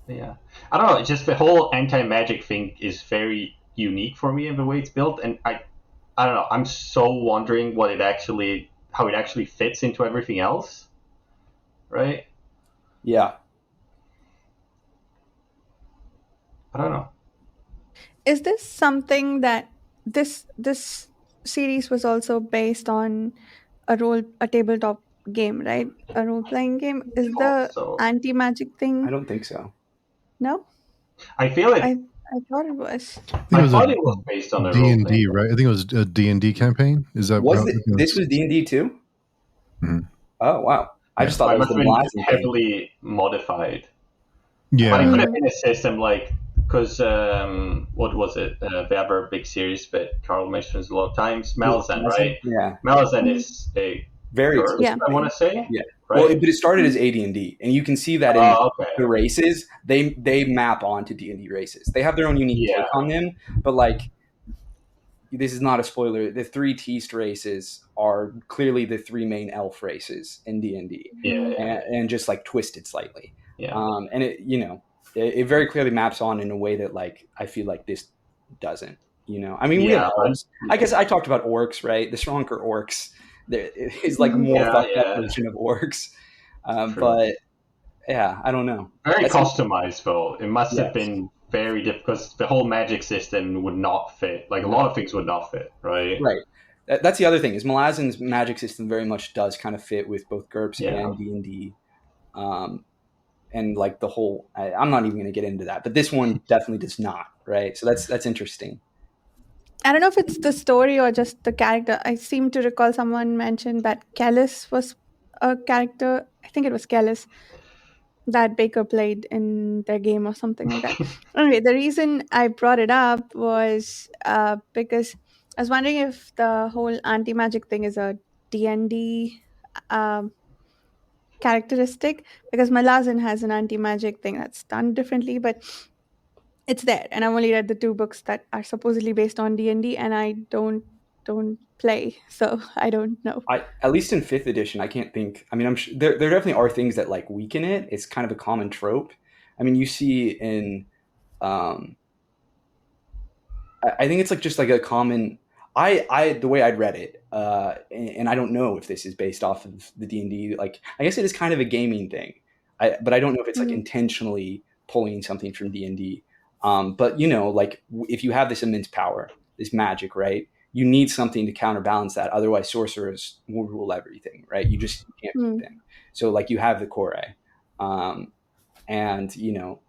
Yeah, I don't know, it's just the whole anti-magic thing is very unique for me in the way it's built, and I don't know, I'm so wondering how it actually fits into everything else, right? Yeah. I don't know. Is this something that this series was also based on a tabletop game, right? A role playing game. Is the So anti magic thing? I don't think so. No, I feel it. I thought it was. I thought it was based on a D&D, right? I think it was a D&D campaign. Is that this was D&D too? Mm-hmm. Oh wow! I just thought it was the heavily modified. Yeah, but it could have been a system like, because what was it? The other big series that Carl mentions a lot of times, Malazan, right? Yeah, Malazan is a very curse, I want to say. Yeah. Right? Well, but it started as AD&D, and you can see that in the races. They map onto D&D races. They have their own unique take on them, but like, this is not a spoiler. The 3 Teast races are clearly the 3 main elf races in D&D, and just like twisted slightly. Yeah. And it very clearly maps on in a way that like I feel like this doesn't. I mean, we have elves. I guess I talked about orcs, right? The stronger orcs. There is like more fucked up version of orcs, but yeah, I don't know. Very customized though. It must have been very difficult because the whole magic system would not fit. Like a lot of things would not fit, right? Right. That's the other thing, is Malazan's magic system very much does kind of fit with both GURPS and D&D, and like the whole. I'm not even going to get into that, but this one definitely does not. Right. So that's interesting. I don't know if it's the story or just the character. I seem to recall someone mentioned that Kellis was a character. I think it was Kellis that Bakker played in their game or something like that. Anyway, the reason I brought it up was because I was wondering if the whole anti-magic thing is a D&D characteristic, because Malazan has an anti-magic thing that's done differently, but it's there, and I've only read the 2 books that are supposedly based on D&D, and I don't play, so I don't know. At least in 5th edition, I can't think. I mean, I'm sure there definitely are things that like weaken it. It's kind of a common trope. I mean, you see in, I think it's like just like a common. the way I'd read it, and I don't know if this is based off of the D&D. Like, I guess it is kind of a gaming thing, but I don't know if it's like intentionally pulling something from D&D. But like if you have this immense power, this magic, right? You need something to counterbalance that. Otherwise, sorcerers will rule everything, right? You just can't beat them. So like you have the core, and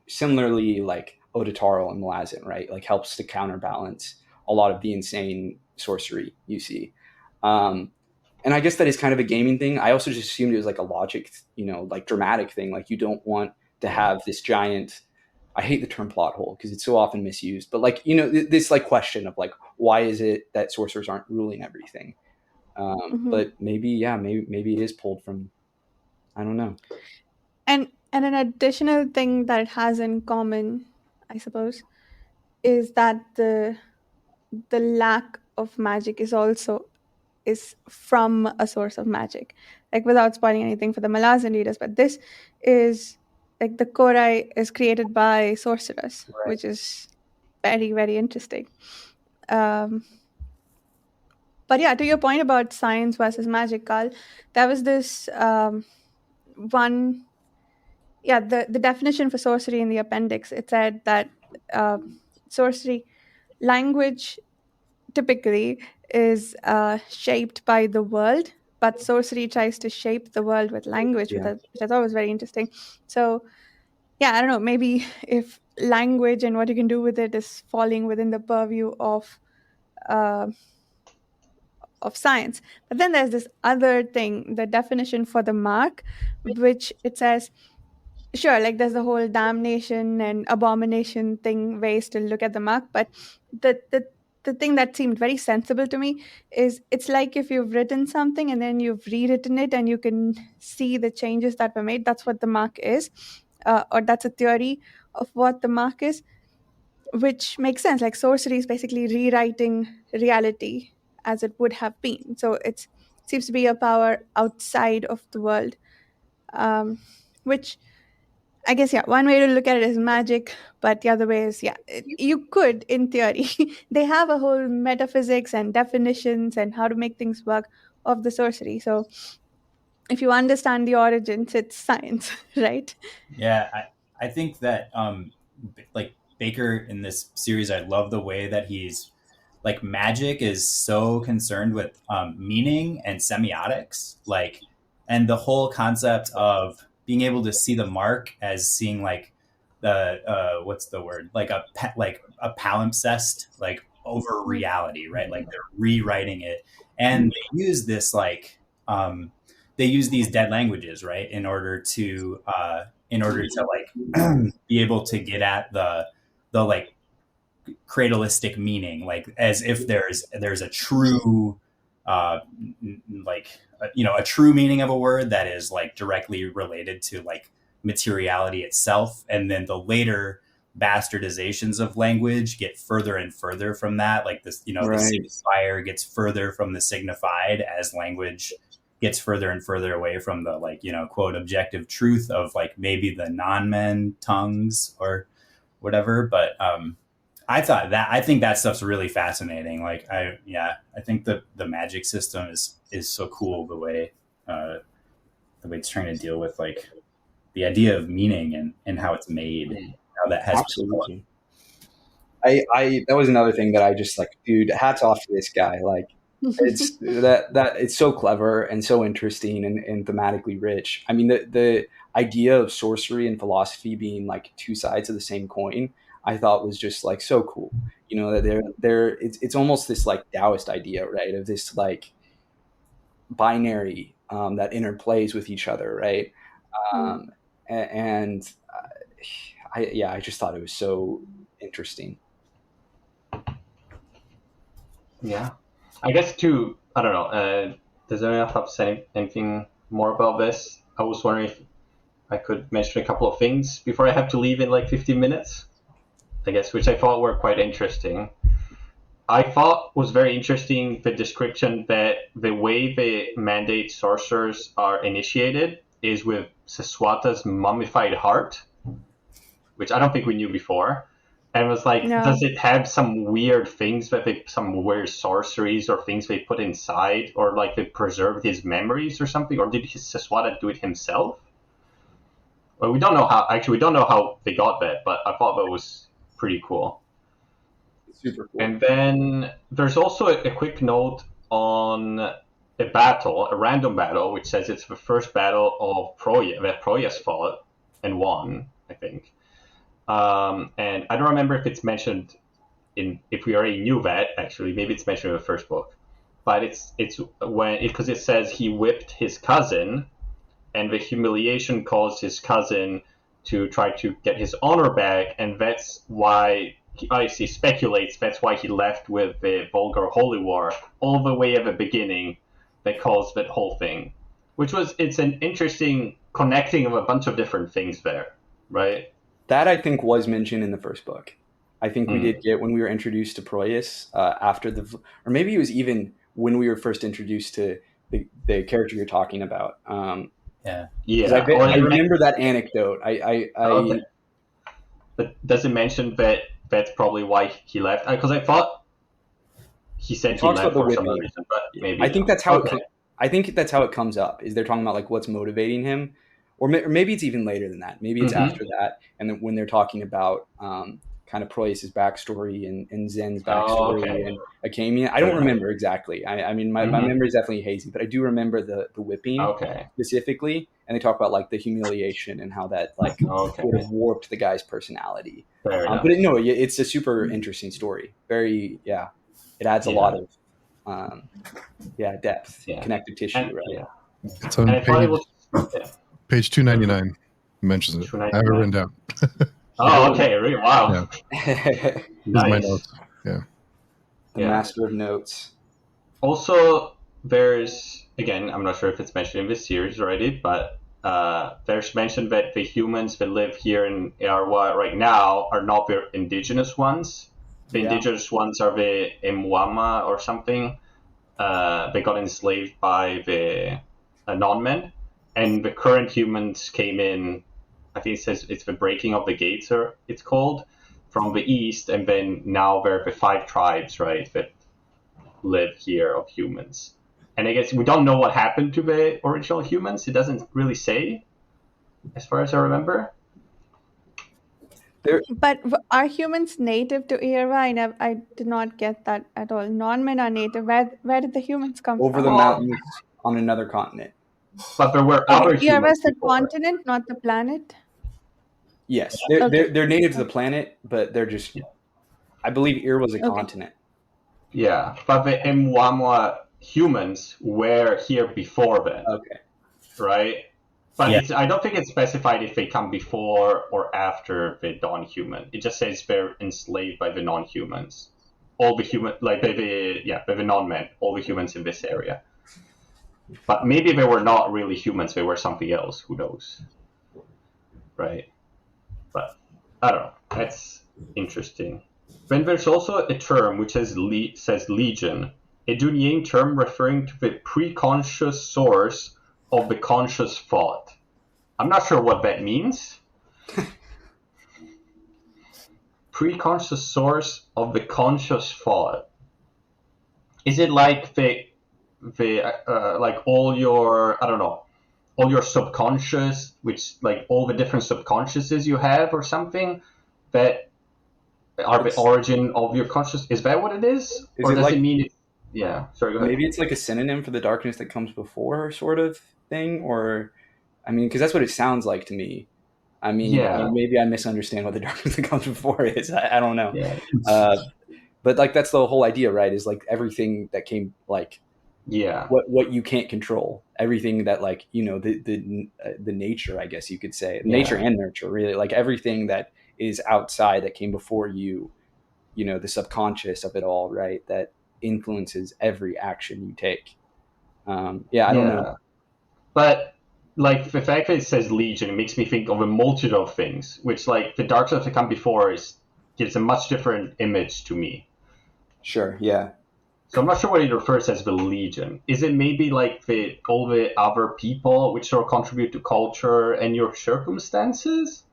similarly like Odotarl and Malazan, right? Like helps to counterbalance a lot of the insane sorcery you see. And I guess that is kind of a gaming thing. I also just assumed it was like a logic, like dramatic thing. Like you don't want to have this giant, I hate the term plot hole because it's so often misused, but like, this like question of like, why is it that sorcerers aren't ruling everything? But maybe it is pulled from, I don't know. And an additional thing that it has in common, I suppose, is that the lack of magic is from a source of magic. Like without spoiling anything for the Malazan readers, but this is like the Korai is created by sorcerers, Right. which is very, very interesting. But yeah, to your point about science versus magic, Carl, there was this one, yeah, the definition for sorcery in the appendix. It said that sorcery language typically is shaped by the world, but sorcery tries to shape the world with language, Yeah. which I thought was very interesting. So yeah, I don't know, maybe if language and what you can do with it is falling within the purview uh, of science. But then there's this other thing, the definition for the mark, which it says, sure, like there's the whole damnation and abomination thing, ways to look at the mark, but the thing that seemed very sensible to me is it's like if you've written something and then you've rewritten it and you can see the changes that were made. That's what the mark is, or that's a theory of what the mark is, which makes sense. Like sorcery is basically rewriting reality as it would have been. So it seems to be a power outside of the world, which I guess, yeah, one way to look at it is magic, but the other way is, yeah, you could, in theory, they have a whole metaphysics and definitions and how to make things work of the sorcery. So if you understand the origins, it's science, right? Yeah, I think that like Bakker in this series, I love the way that he's like magic is so concerned with meaning and semiotics, like, and the whole concept of being able to see the mark as seeing like the what's the word, like like a palimpsest, like over reality, right? Like they're rewriting it, and they use this like they use these dead languages, right, in order to like be able to get at the like cradleistic meaning, like as if there's a true like a true meaning of a word that is like directly related to like materiality itself, and then the later bastardizations of language get further and further from that, like this Right. The signifier gets further from the signified as language gets further and further away from the like quote objective truth of like maybe the non-men tongues or whatever. But I think that stuff's really fascinating. Like I think the magic system is so cool, the way it's trying to deal with like the idea of meaning and how it's made, how that has absolutely. I that was another thing that I just like, dude, hats off to this guy. Like it's that it's so clever and so interesting and thematically rich. I mean, the idea of sorcery and philosophy being like two sides of the same coin, I thought was just like so cool. That it's almost this like Taoist idea, right? Of this like binary that interplays with each other, right? And I just thought it was so interesting. Yeah, I guess I don't know. Does anyone else have to say anything more about this? I was wondering if I could mention a couple of things before I have to leave in like 15 minutes, I guess, which I thought were quite interesting. I thought was very interesting the description that the way the mandate sorcerers are initiated is with Seswata's mummified heart, which I don't think we knew before. And it was like, Yeah. does it have some weird things some weird sorceries or things they put inside, or like they preserved his memories or something, or did Siswada do it himself? Well, we don't know how. Actually, we don't know how they got that, but I thought that was pretty cool. Super cool. And then there's also a quick note on a random battle, which says it's the first battle of that Proyas fought and won, I think. And I don't remember if it's mentioned if we already knew that, actually. Maybe it's mentioned in the first book. But it's because it says he whipped his cousin, and the humiliation caused his cousin to try to get his honor back, and that's why he speculates that's why he left with the vulgar holy war all the way at the beginning that caused that whole thing. It's an interesting connecting of a bunch of different things there, right? That I think was mentioned in the first book. I think we did get when we were introduced to Proyas after or maybe it was even when we were first introduced to the character you're talking about. Yeah. I remember that anecdote. Okay. But does it mention that that's probably why he left? Because I thought he said he left for some reason, but maybe I think that's how I think that's how it comes up. Is they're talking about like what's motivating him, or maybe it's even later than that. Maybe it's after that, and then when they're talking about kind of Proyas' backstory and Zen's backstory and Acamia. I don't remember exactly. I mean, my memory is definitely hazy, but I do remember the whipping specifically, and they talk about like the humiliation and how that like sort of warped the guy's personality. But it's a super interesting story. Very, it adds a lot of depth, connective tissue, right? Yeah. It's on page 299. Mentions it. I have it written down. Oh, okay. Wow. Yeah. Nice. My notes. Yeah. The master of notes. Also, there's, again, I'm not sure if it's mentioned in this series already, but there's mention that the humans that live here in Arwa right now are not the indigenous ones. The indigenous ones are the Mwama or something. They got enslaved by the non-men, and the current humans came in. I think it says it's the breaking of the gates, or it's called, from the east, and then now there are the 5 tribes, right, that live here of humans. And I guess we don't know what happened to the original humans. It doesn't really say, as far as I remember. But are humans native to Irva? I did not get that at all. Non-men are native. Where did the humans come from? Over the mountains on another continent. But there were other humans. Irva is the continent, not the planet? Yes, they're native to the planet, but they're just. I believe Ir was a continent. Yeah, but the Mwamwa humans were here before then. Okay. Right, but I don't think it's specified if they come before or after the non-human. It just says they're enslaved by the non-humans. All the human, like by the non-men, all the humans in this area. But maybe they were not really humans; they were something else. Who knows? Right. But I don't know. That's interesting. Then there's also a term which says legion, a Dunyin term referring to the pre-conscious source of the conscious thought. I'm not sure what that means. Pre-conscious source of the conscious thought. Is it like the like all your, I don't know, all your subconscious, which like all the different subconsciouses you have or something that are the origin of your conscious? Is that what it is? Or does it mean sorry, go ahead. Maybe it's like a synonym for the darkness that comes before sort of thing, or I mean, because that's what it sounds like to me. I mean, maybe I misunderstand what the darkness that comes before is. I don't know. But like that's the whole idea, right? Is like everything that came like what you can't control, everything that like, you know, the nature, I guess you could say, nature and nurture, really, like everything that is outside that came before you, you know, the subconscious of it all, right, that influences every action you take. I don't know, but like the fact that it says legion, it makes me think of a multitude of things, which like the dark stuff that come before gives a much different image to me. Sure. So I'm not sure what it refers as the legion. Is it maybe like all the other people which sort of contribute to culture and your circumstances?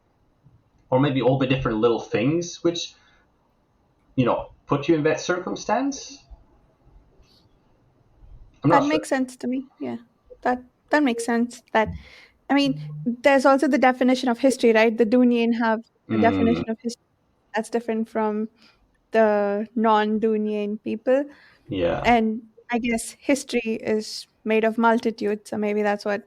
Or maybe all the different little things which put you in that circumstance? I'm That not sure. makes sense to me. Yeah, that makes sense. I mean, there's also the definition of history, right? The Dunyan have a Mm, definition of history that's different from the non-Dunyan people, yeah. and I guess history is made of multitudes, so maybe that's why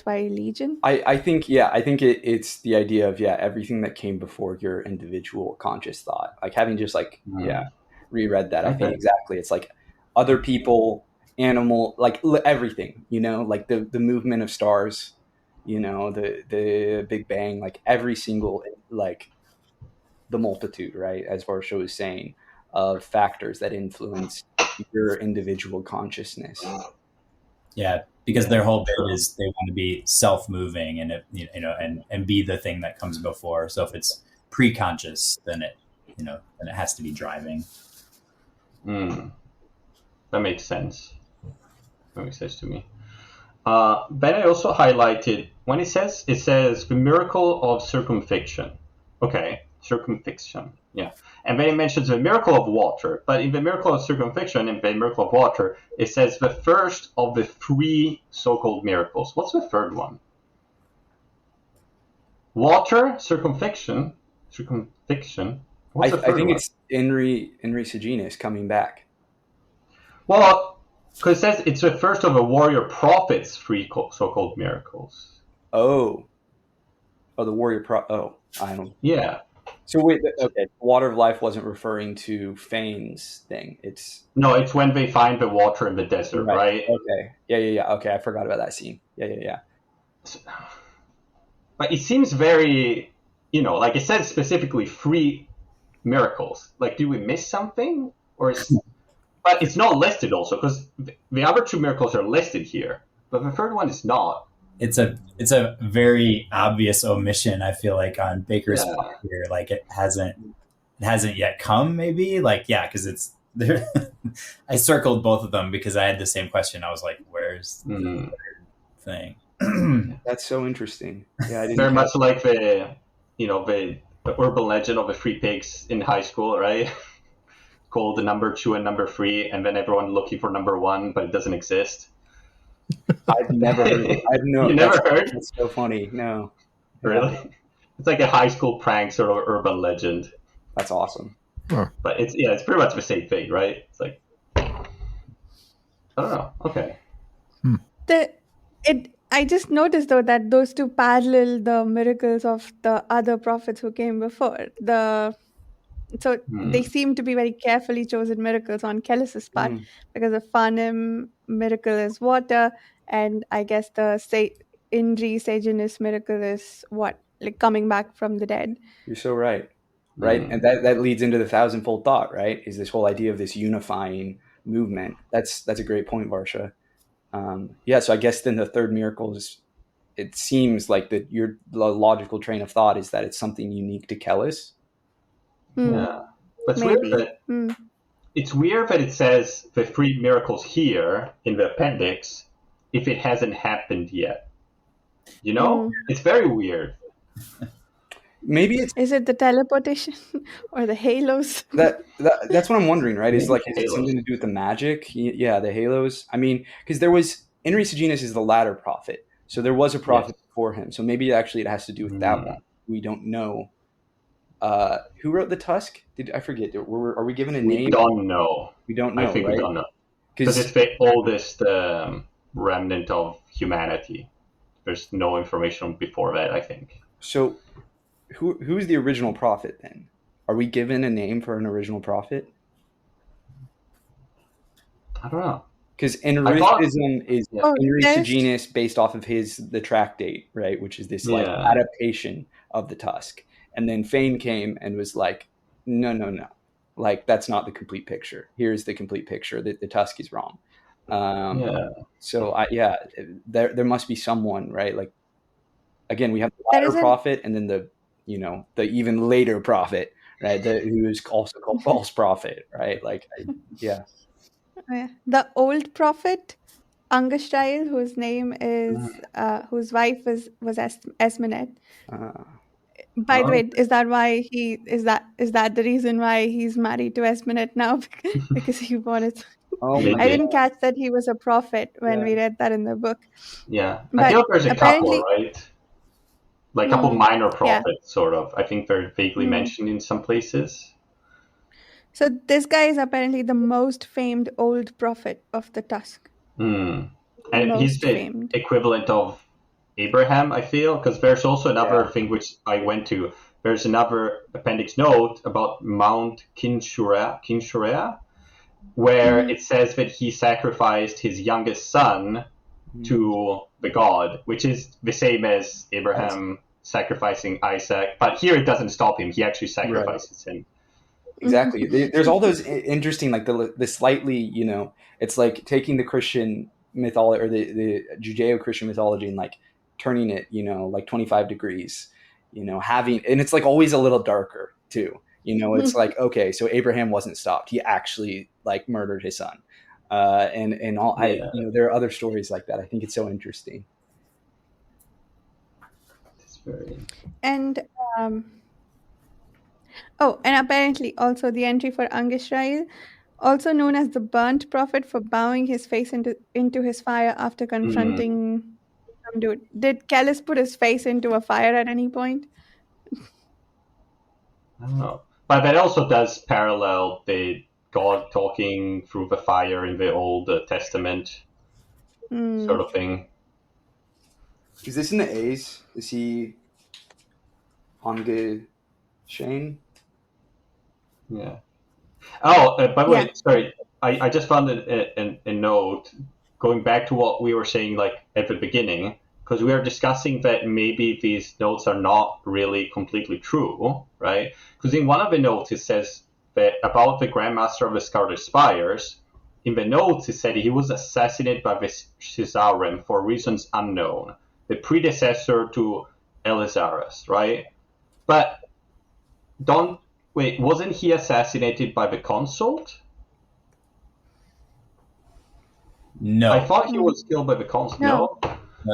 religion. I think it's the idea of everything that came before your individual conscious thought. Like having just Mm, reread that, I think okay. exactly. It's like other people, animal, like everything. Like the movement of stars. The Big Bang, like every single like the multitude, right? As Varsho was saying, of factors that influence your individual consciousness. Yeah, because their whole bit True. is they want to be self-moving and and be the thing that comes before. So if it's pre-conscious, then it has to be driving. Mm, that makes sense. That makes sense to me. Then I also highlighted when it says the miracle of circumfiction. Okay, circumfiction. Yeah. And then it mentions the miracle of water. But in the miracle of circumfiction and the miracle of water, it says the first of the three so-called miracles. What's the third one? Water, circumfiction. What's the I third think one? it's Inri Sejenis coming back. Well, because it says it's the first of the warrior prophet's three so-called miracles. Oh, the warrior I don't. Yeah. So wait, okay. Water of life wasn't referring to Fane's thing. It's No, it's when they find the water in the desert, right. right? Okay. Yeah. Okay, I forgot about that scene. Yeah. But it seems very, like it says specifically three miracles. Like, do we miss something? But it's not listed also because the other two miracles are listed here, but the third one is not. It's a very obvious omission, I feel like, on Baker's Yeah. part here. Like it hasn't yet come, maybe. Like, yeah, because it's there. I circled both of them because I had the same question. I was like, where's the thing? That's so interesting. Yeah, I didn't Very catch much like the urban legend of the three pigs in high school, right? Called the number 2 and number 3, and then everyone looking for number 1, but it doesn't exist. I've never heard it. You never heard? That's so funny. No. Really? Yeah, It's like a high school prank sort of urban legend. that's awesome. Oh, But it's pretty much the same thing, right? It's like, I don't know. Okay. I just noticed though that those two parallel the miracles of the other prophets who came before. So they seem to be very carefully chosen miracles on Kellis's part, Mm. because the Farnham miracle is water, and I guess the Indri Sejanus miracle is what, like coming back from the dead. You're so right. Right. And that leads into the thousandfold thought, right? Is this whole idea of this unifying movement. That's a great point, Varsha. So I guess then the third miracle is, it seems like that your logical train of thought is that it's something unique to Kellis. Yeah. But Maybe. it's weird that it says the 3 miracles here in the appendix if it hasn't happened yet. It's very weird. Maybe Is it the teleportation or the halos? that's what I'm wondering, right? Is it Halos. something to do with the magic? Yeah, the halos. I mean, because there was Inri Sejanus is the latter prophet, so there was a prophet before him. So maybe actually it has to do with that one. We don't know. Who wrote the Tusk? I forget? Are we given a name? We don't know. We don't know. I think right? we don't know. Because it's the oldest remnant of humanity. There's no information before that, I think. So who's the original prophet then? Are we given a name for an original prophet? I don't know. Because Enricism is Inri there's- Sejanus based off of the tractate, right? Which is this like adaptation of the Tusk. And then Fane came and was like, no. Like, that's not the complete picture. Here's the complete picture. The Tusk is wrong. So, there must be someone, right? Like, again, we have the latter prophet and then the even later prophet, right? Who is also called false prophet, right? Like, The old prophet, Angastyle, whose name is, whose wife was Esmenet. By the way, is that why is that the reason why he's married to Esmenet now? Because he wanted. Oh Maybe. my I didn't catch that he was a prophet when Yeah. we read that in the book. Yeah, I But think there's a couple, apparently, right? Like a couple minor yeah. prophets, sort of. I think they're vaguely mentioned in some places. So this guy is apparently the most famed old prophet of the Tusk. And he's Most the famed. equivalent of Abraham, I feel, because there's also another thing which I went to. There's another appendix note about Mount Kinshurea, where it says that he sacrificed his youngest son to the god, which is the same as Abraham sacrificing Isaac. But here it doesn't stop him. He actually sacrifices him. Exactly. There's all those interesting, like the slightly, you know, it's like taking the Christian mythology or the Judeo-Christian mythology and like turning it, you know, like 25 degrees, you know, and it's like always a little darker too. You know, it's like, okay, so Abraham wasn't stopped. He actually like murdered his son. And all, you know, there are other stories like that. I think it's so interesting. It's very... And and apparently also the entry for Angisrael, also known as the burnt prophet for bowing his face into his fire after confronting some dude. Did Kellis put his face into a fire at any point? I don't know. But that also does parallel the God talking through the fire in the Old Testament sort of thing. Is this in the A's? Is he Ange Shane? Yeah. Oh, by the way, sorry. I just found a note going back to what we were saying like at the beginning, because we are discussing that maybe these notes are not really completely true, right? Because in one of the notes it says that about the Grand Master of the Scarlet Spires, in the notes it said he was assassinated by the Caesarium for reasons unknown, the predecessor to Elizarus, right? But wasn't he assassinated by the consult? No. I thought he was killed by the consult. No?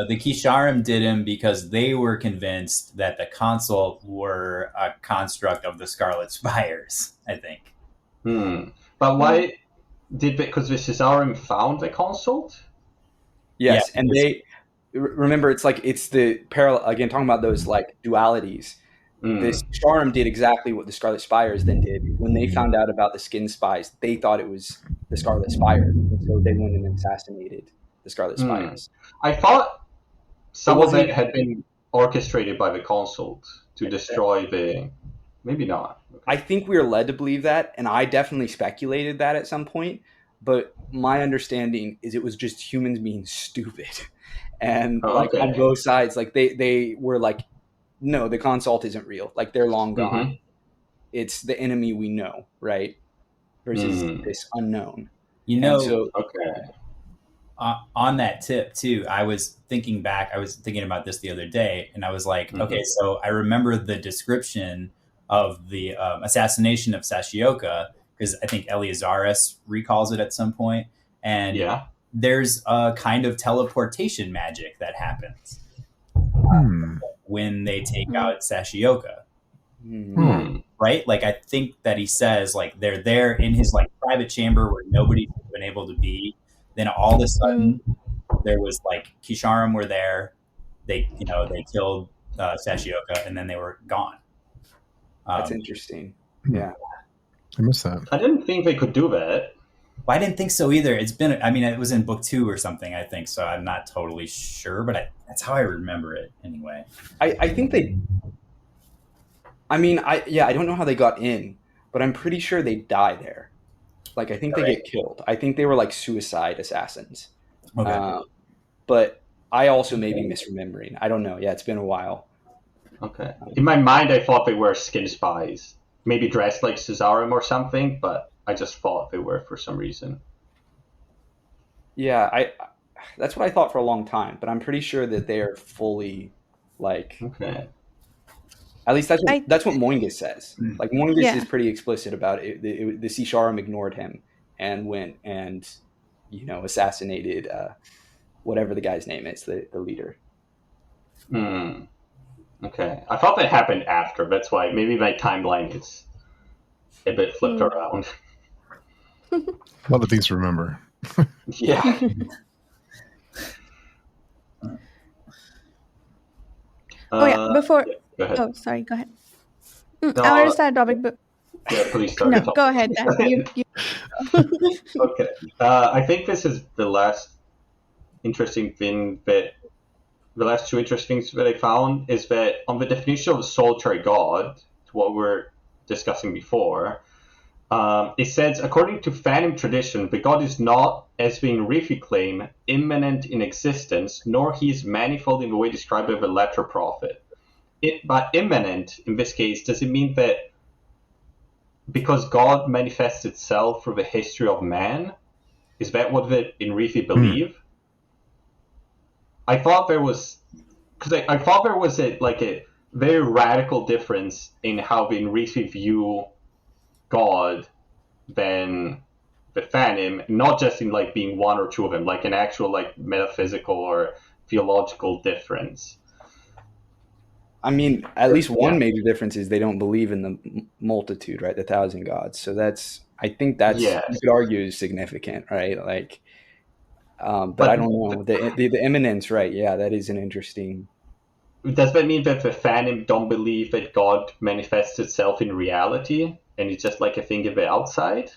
The Kisharim did him because they were convinced that the consult were a construct of the Scarlet Spires, I think. But why because the Caesarium found the consult? Yes, and they remember it's the parallel again, talking about those like dualities. This Sharam did exactly what the Scarlet Spires then did. When they found out about the Skin Spies, they thought it was the Scarlet Spires, and so they went and assassinated the Scarlet Spires. I thought some of it had been orchestrated by the consult to destroy the... Maybe not. Okay. I think we are led to believe that, and I definitely speculated that at some point, but my understanding is it was just humans being stupid. And on both sides, like they were like, no, the consult isn't real. Like they're long gone. It's the enemy we know, right? Versus this unknown. You know, on that tip too, I was thinking about this the other day, and I was like, okay, so I remember the description of the assassination of Sashioka, because I think Eleazarus recalls it at some point, and there's a kind of teleportation magic that happens when they take out Sashioka. Right? Like, I think that he says, like, they're there in his, like, private chamber where nobody's been able to be. Then all of a sudden, there was, like, Kisharim were there. They killed Sashioka, and then they were gone. That's interesting. Yeah. I missed that. I didn't think they could do that. Well, I didn't think so either. It was in book 2 or something, I think, so I'm not totally sure, but that's how I remember it anyway. I think they... I don't know how they got in, but I'm pretty sure they die there. Like, I think they get killed. I think they were, like, suicide assassins. Okay. But I also may be misremembering. I don't know. Yeah, it's been a while. Okay. In my mind, I thought they were skin spies. Maybe dressed like Caesarium or something, but I just thought they were for some reason. Yeah, that's what I thought for a long time, but I'm pretty sure that they are fully, like... Okay. At least that's what Moingus says. Like, Moingus is pretty explicit about it. The Sisharim ignored him and went and, assassinated whatever the guy's name is, the leader. Okay. I thought that happened after. That's why maybe my timeline is a bit flipped around. A lot of things to remember. Yeah. Before. Go ahead. Oh, sorry. Go ahead. No, I want to start a topic, but yeah, please start. no, go ahead, Dan. You. Okay. I think this is the last interesting thing that the last two interesting things that I found is that on the definition of a solitary god, what we're discussing before, it says, according to Phanim tradition, the god is not, as the Inrifi claim, immanent in existence, nor he is manifold in the way described by the latter prophet. By immanent, in this case, does it mean that because God manifests itself through the history of man? Is that what the Inrifi believe? I thought there was, because I thought there was a very radical difference in how the Inrifi view God than the Phanim, not just in like being one or two of them, like an actual like metaphysical or theological difference. I mean, at least one major difference is they don't believe in the multitude, right? The 1,000 gods. So I think that's, you could argue, is significant, right? Like, but I don't know. The immanence, right? Yeah, that is an interesting. Does that mean that the Phanim don't believe that God manifests itself in reality and it's just like a thing of the outside?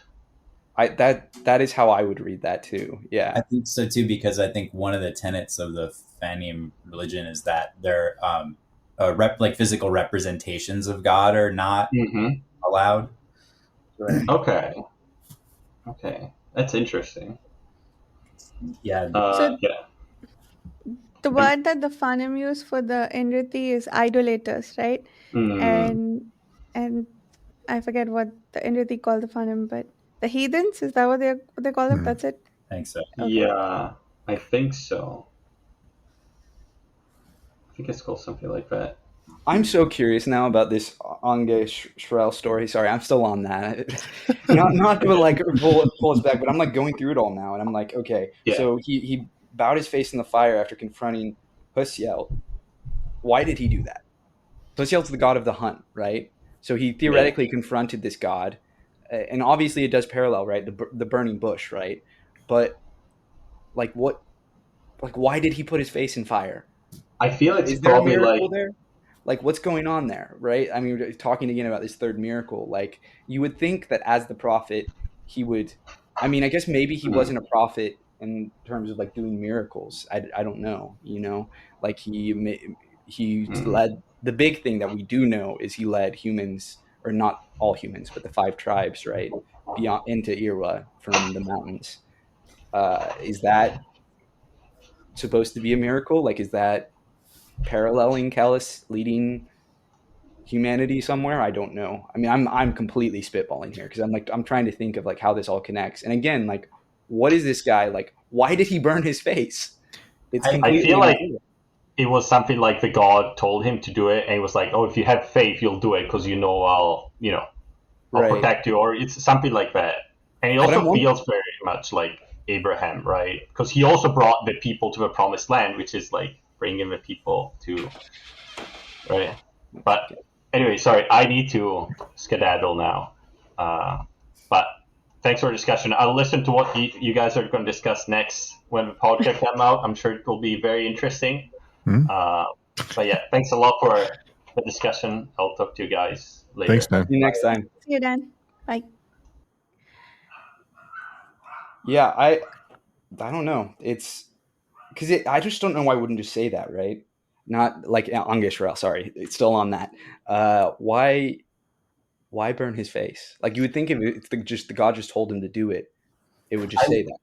That is how I would read that too. Yeah, I think so too, because I think one of the tenets of the Phanim religion is that they're like physical representations of God are not allowed. Right. Okay, that's interesting. Yeah. The word that the Phanim use for the Enrithi is idolaters, right? And I forget what the Enrithi call the Phanim, but the heathens, is that what they call them? That's it? I think so. Okay. Yeah, I think so. I think it's called something like that. I'm so curious now about this Ange Shrell story. Sorry, I'm still on that. not to like pull us back, but I'm like going through it all now, and I'm like, okay. Yeah. So he bowed his face in the fire after confronting Husjel. Why did he do that? Husjel's the god of the hunt, right? So he theoretically confronted this god, and obviously it does parallel, right? The burning bush, right? But like what? Like why did he put his face in fire? I feel it's probably like there. Like, what's going on there, right? I mean, we're talking again about this third miracle. Like, you would think that as the prophet, he would. I mean, I guess maybe he wasn't a prophet in terms of like doing miracles. I don't know. Like he led. The big thing that we do know is he led humans, or not all humans, but the 5 tribes, right, beyond into Irwa from the mountains. Is that supposed to be a miracle? Like, is that paralleling Callus leading humanity somewhere? I don't know. I mean, I'm completely spitballing here because I'm trying to think of like how this all connects. And again, like, what is this guy like? Why did he burn his face? I feel like it was something like the god told him to do it, and he was like, "Oh, if you have faith, you'll do it because I'll protect you," or it's something like that. And it also feels very much like Abraham, right? Because he also brought the people to the promised land, which is like bringing the people to, right? But anyway, sorry, I need to skedaddle now. But thanks for the discussion. I'll listen to what you guys are going to discuss next when the podcast comes out. I'm sure it will be very interesting. But yeah, thanks a lot for the discussion. I'll talk to you guys later. Thanks, Dan. See you next time. See you, Dan. Bye. Yeah, I don't know. It's because I just don't know why I wouldn't just say that, right? Not like Angeshrael, sorry. It's still on that. Why burn his face? Like, you would think if the God just told him to do it, it would just say that.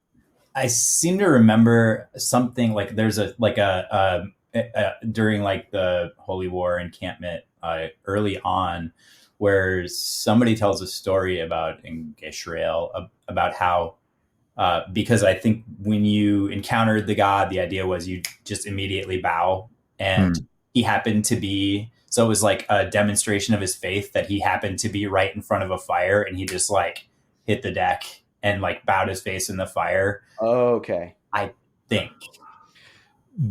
I seem to remember something like there's during like the Holy War encampment early on, where somebody tells a story about Angeshrael about how because I think when you encountered the god, the idea was you just immediately bow, and he happened to be, so it was like a demonstration of his faith that he happened to be right in front of a fire, and he just like hit the deck and like bowed his face in the fire. Oh, okay. I think.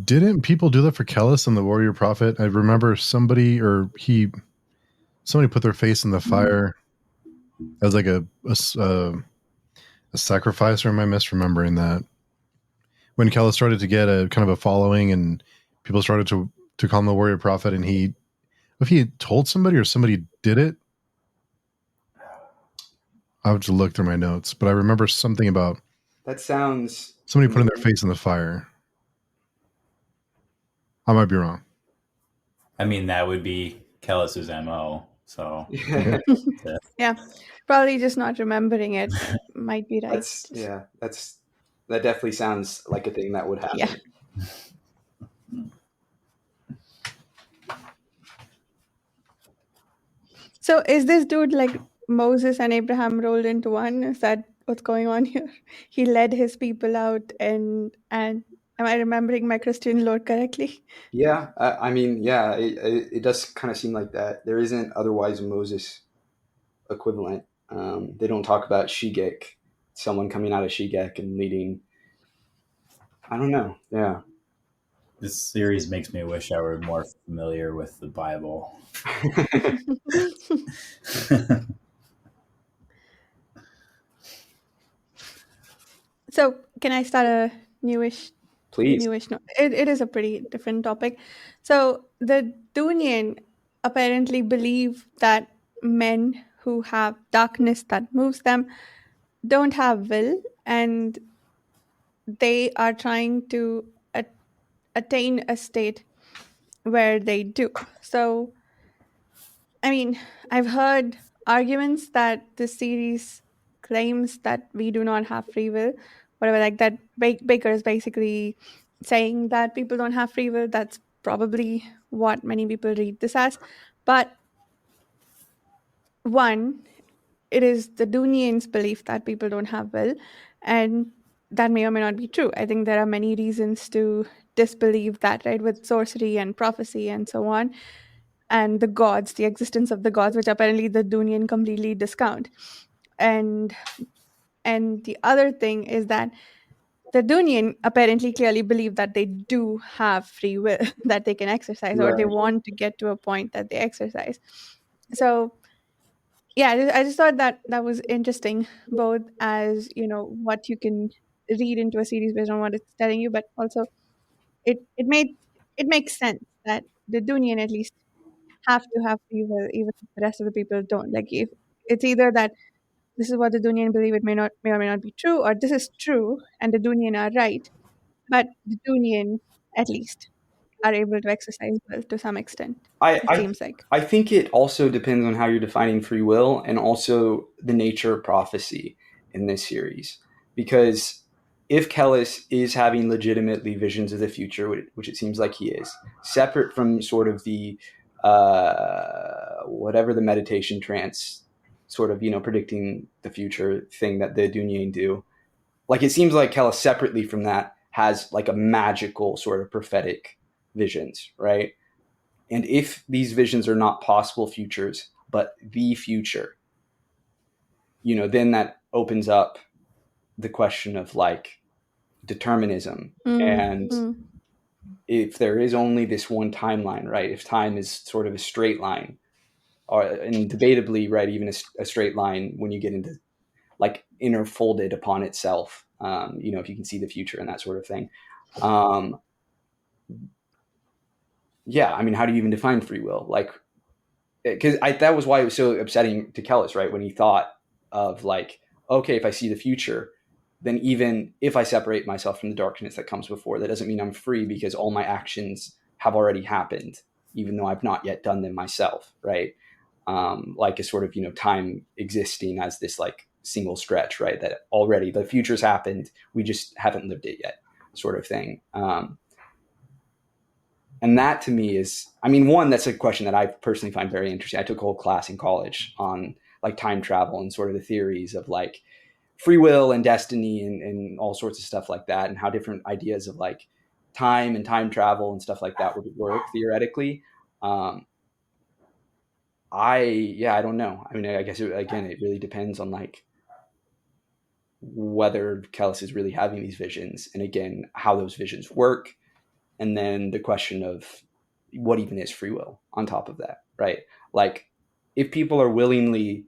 Didn't people do that for Kellis and the Warrior Prophet? I remember somebody put their face in the fire as like a sacrifice, or am I misremembering that? When Kellis started to get a kind of a following and people started to call him the Warrior Prophet, and if he had told somebody or somebody did it, I would just look through my notes, but I remember something about That sounds somebody putting their face in the fire. I might be wrong. I mean, that would be Kellis's MO. So Yeah, probably just not remembering it might be right. That definitely sounds like a thing that would happen. Yeah. So is this dude like Moses and Abraham rolled into one? Is that what's going on here? He led his people out, and am I remembering my Christian lore correctly? Yeah, I mean, yeah, it does kind of seem like that. There isn't otherwise a Moses equivalent. They don't talk about Shigek, someone coming out of Shigek and leading. I don't know. Yeah. this series makes me wish I were more familiar with the Bible. So can I start a newish? Please. Newish? No, it is a pretty different topic. So the Dunian apparently believe that men who have darkness that moves them don't have will, and they are trying to attain a state where they do. So, I mean, I've heard arguments that this series claims that we do not have free will, whatever, like that. Baker is basically saying that people don't have free will. That's probably what many people read this as. But one, it is the Dunian's belief that people don't have will, and that may or may not be true. I think there are many reasons to disbelieve that, right? With sorcery and prophecy and so on, and the gods, the existence of the gods, which apparently the Dunian completely discount. And the other thing is that the Dunian apparently clearly believe that they do have free will that they can exercise, or they Right. want to get to a point that they exercise. So yeah, I just thought that that was interesting, both as what you can read into a series based on what it's telling you, but also it makes sense that the Dunian at least have to have free will, even if the rest of the people don't. Like, if it's either that this is what the Dunian believe, it may or may not be true, or this is true and the Dunian are right, but the Dunian at least are able to exercise will to some extent. It I seems like. I think it also depends on how you're defining free will and also the nature of prophecy in this series. Because if Kellis is having legitimately visions of the future, which it seems like he is, separate from sort of the whatever the meditation trance sort of predicting the future thing that the Dunyin do, like it seems like Kellis separately from that has like a magical sort of prophetic visions, right? And if these visions are not possible futures, but the future, then that opens up the question of like determinism. And if there is only this one timeline, right? If time is sort of a straight line, and debatably, right, even a straight line when you get into like inner folded upon itself, if you can see the future and that sort of thing. Yeah, I mean, how do you even define free will? Like, because that was why it was so upsetting to Kellis, right? When he thought of like, okay, if I see the future, then even if I separate myself from the darkness that comes before, that doesn't mean I'm free because all my actions have already happened, even though I've not yet done them myself, right? Like a sort of, time existing as this like single stretch, right? That already the future's happened, we just haven't lived it yet, sort of thing. And that to me is, I mean, one, that's a question that I personally find very interesting. I took a whole class in college on like time travel and sort of the theories of like free will and destiny and all sorts of stuff like that, and how different ideas of like time and time travel and stuff like that would work theoretically. I don't know. I mean, I guess again, it really depends on like whether Kellis is really having these visions, and again, how those visions work, and then the question of what even is free will on top of that, right? Like, if people are willingly,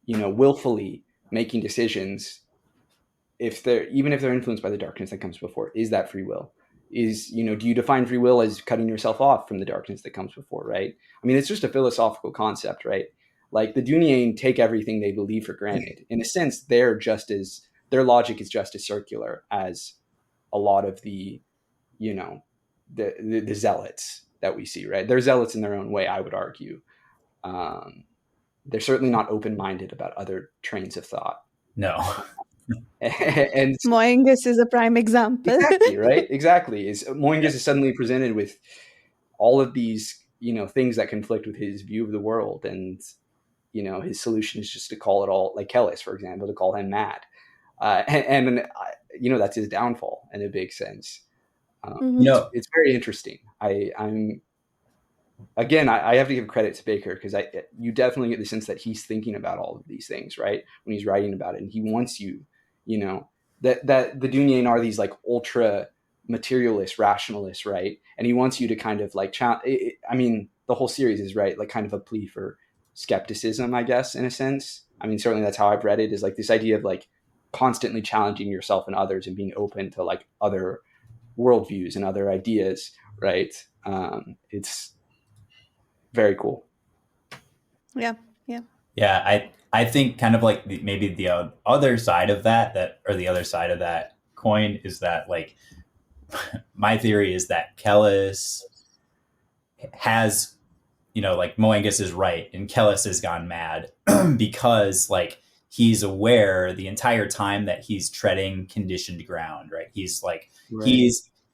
willfully making decisions, even if they're influenced by the darkness that comes before, is that free will? Do you define free will as cutting yourself off from the darkness that comes before, right? I mean, it's just a philosophical concept, right? Like, the Dunyain take everything they believe for granted. In a sense, their logic is just as circular as a lot of the zealots that we see, right? They're zealots in their own way, I would argue. They're certainly not open-minded about other trains of thought. No. And Moingus is a prime example. Exactly, right? Exactly. Moingus is suddenly presented with all of these, things that conflict with his view of the world, and his solution is just to call it all, like Kellis, for example, to call him mad, and that's his downfall in a big sense. It's very interesting. I have to give credit to Bakker, because you definitely get the sense that he's thinking about all of these things, right, when he's writing about it, and he wants you, that the Dunyain are these like ultra materialist rationalists, right, and he wants you to kind of like the whole series is, right, like kind of a plea for skepticism, I guess, in a sense. I mean, certainly that's how I've read it, is like this idea of like constantly challenging yourself and others and being open to like other worldviews and other ideas, right? It's very cool. Yeah. I think kind of like maybe the other side of that coin is that, like, my theory is that Kellis has, like, Moengus is right and Kellis has gone mad because, like, he's aware the entire time that he's treading conditioned ground, right? He's like, right.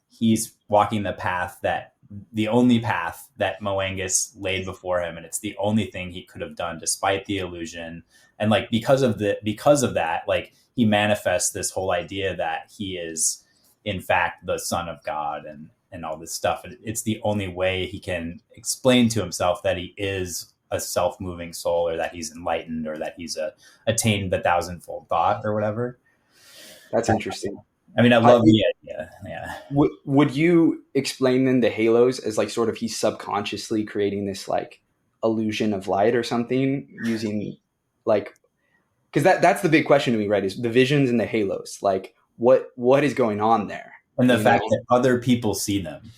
He's walking the only path that Moengus laid before him, and it's the only thing he could have done despite the illusion. And like, because of that, like, he manifests this whole idea that he is in fact the son of God and all this stuff. It's the only way he can explain to himself that he is a self-moving soul, or that he's enlightened, or that he's attained the thousandfold thought or whatever. That's interesting. I mean, I love the idea. Yeah. Would you explain then the halos as like sort of he's subconsciously creating this like illusion of light or something, using like, because that's the big question to me, right? Is the visions and the halos, like what is going on there? And the fact that other people see them.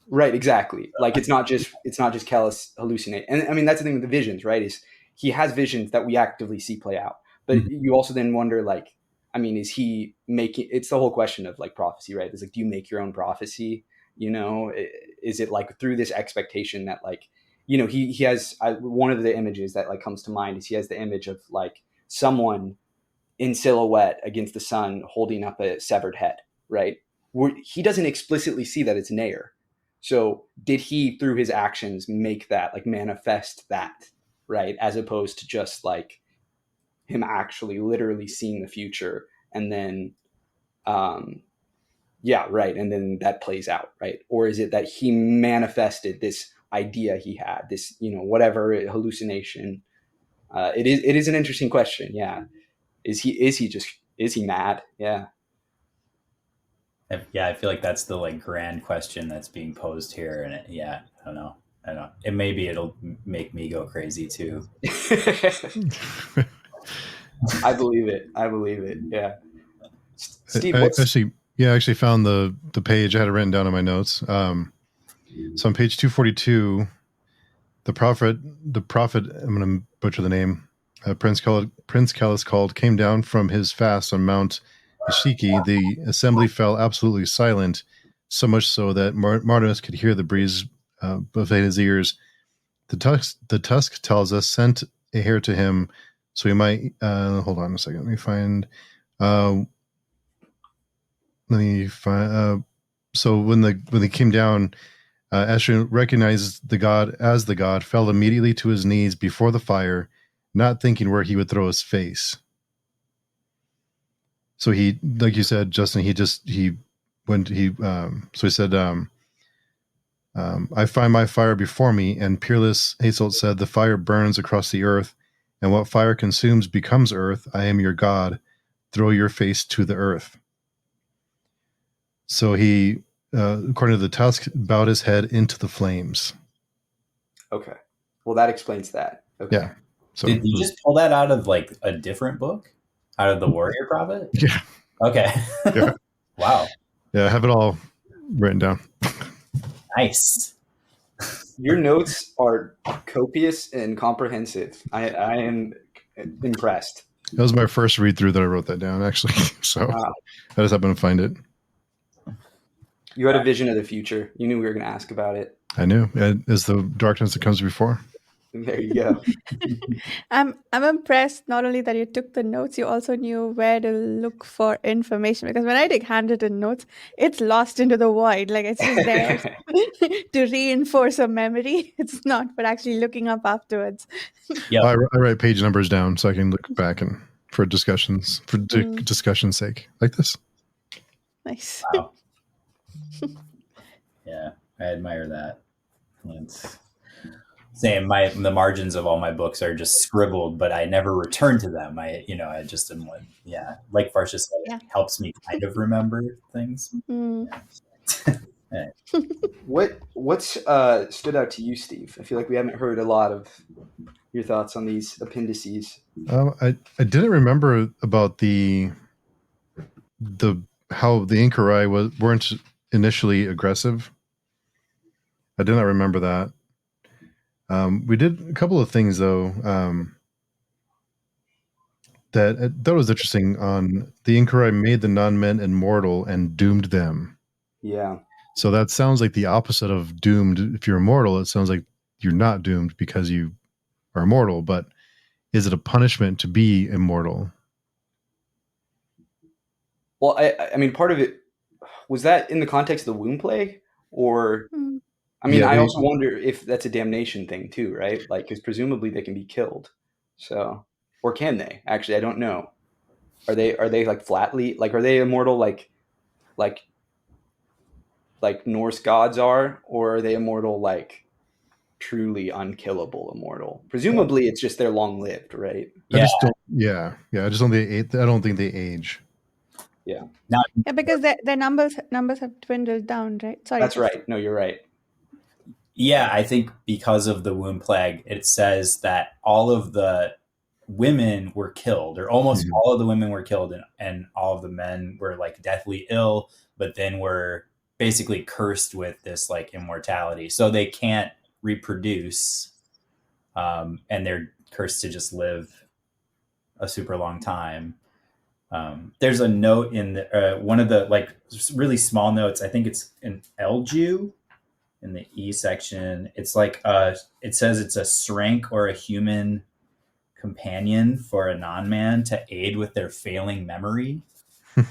Right, exactly. Like, it's not just Kellis hallucinate. And I mean, that's the thing with the visions, right? Is he has visions that we actively see play out. But you also then wonder, like, I mean, is he making, it's the whole question of like prophecy, right? It's like, do you make your own prophecy? Is it like through this expectation that like, he has, one of the images that like comes to mind is he has the image of like someone in silhouette against the sun holding up a severed head, right? He doesn't explicitly see that it's Nair. So did he, through his actions, make that, like, manifest that, right? As opposed to just like him actually literally seeing the future, and then, and then that plays out, right? Or is it that he manifested this idea he had, this, whatever hallucination? It is an interesting question. Yeah. Is he mad? Yeah. Yeah, I feel like that's the like grand question that's being posed here, and I don't know. It'll make me go crazy too. I believe it. Yeah. Steve, I actually found the page. I had it written down in my notes. So on page 242, the prophet. I'm going to butcher the name. Prince Kellis came down from his fast on Mount Ishiki. The assembly fell absolutely silent, so much so that Martinus could hear the breeze within his ears. The tusk tells us sent a hair to him, so he might. Hold on a second. Let me find. So when they came down, Ashton recognized the god as the god, fell immediately to his knees before the fire, not thinking where he would throw his face. So he, like you said, Justin, he said, I find my fire before me, and Peerless Hazel said, the fire burns across the earth, and what fire consumes becomes earth. I am your God. Throw your face to the earth. So he according to the tusk, bowed his head into the flames. Okay. Well, that explains that. Okay. Yeah. So Did you just pull that out of like a different book? Out of the Warrior Prophet? yeah. Okay. Yeah. Wow. Yeah, I have it all written down. Nice. Your notes are copious and comprehensive. I am impressed. That was my first read through that I wrote that down, actually. So Wow. I just happened to find it. You had a vision of the future. You knew we were going to ask about it. I knew. As the darkness that comes before. There you go. I'm impressed not only that you took the notes, you also knew where to look for information. Because when I take handwritten notes, it's lost into the void. Like it's just there to reinforce a memory. It's not for actually looking up afterwards. Yeah. I write page numbers down so I can look back and for discussions, for discussion's sake, like this. Nice. Wow. Yeah, I admire that. It's same. The margins of all my books are just scribbled, but I never return to them. I just am like, like Varsha said, it helps me kind of remember things. What's stood out to you, Steve? I feel like we haven't heard a lot of your thoughts on these appendices. I didn't remember about the how the inquiry weren't initially aggressive. I did not remember that. We did a couple of things though that was interesting. On the inquiry made the non-men immortal and doomed them. Yeah. So that sounds like the opposite of doomed. If you're immortal, it sounds like you're not doomed because you are immortal. But is it a punishment to be immortal? Well, I mean, part of it was that in the context of the womb plague, or I mean, I also wonder if that's a damnation thing too, right? Like, because presumably they can be killed. So, or can they? Actually, I don't know. Are they like flatly like? Are they immortal like Norse gods are, or are they immortal like truly unkillable immortal? Presumably, it's just they're long lived, right? I just don't think they age. Yeah. Yeah, because their numbers have dwindled down, right? Sorry. That's right. No, you're right. Yeah, I think because of the womb plague, it says that all of the women were killed, or almost all of the women were killed, and all of the men were like deathly ill, but then were basically cursed with this like immortality. So they can't reproduce, and they're cursed to just live a super long time. There's a note in the, one of the like really small notes. I think it's an Elju in the E section. It's like it says it's a shrank or a human companion for a non-man to aid with their failing memory. Which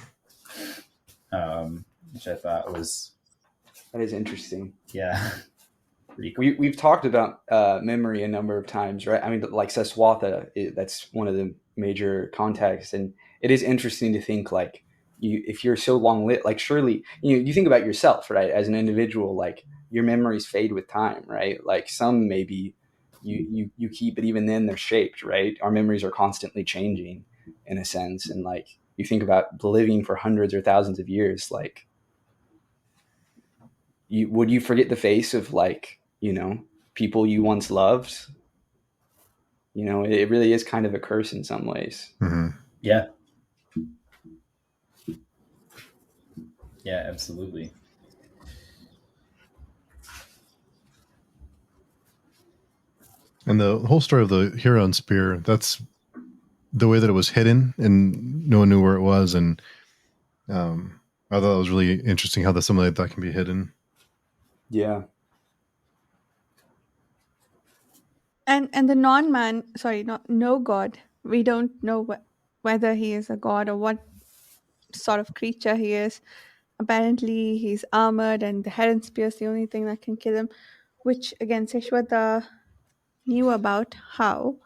I thought was, that is interesting. Yeah. Pretty cool. We've talked about memory a number of times, right? I mean, like Seswatha, that's one of the major contexts, and it is interesting to think like if you're so long lit, like surely you think about yourself, right? As an individual, like your memories fade with time, right? Like some maybe you keep, but even then they're shaped, right? Our memories are constantly changing in a sense, and like you think about living for hundreds or thousands of years, like would you forget the face of like people you once loved? It really is kind of a curse in some ways. Yeah. Yeah, absolutely. And the whole story of the Huron spear, that's the way that it was hidden and no one knew where it was. And I thought it was really interesting how something like that can be hidden. Yeah. And the non-man, no god. We don't know whether he is a god or what sort of creature he is. Apparently, he's armored, and the heron spear is the only thing that can kill him. Which again, Seshwata knew about how,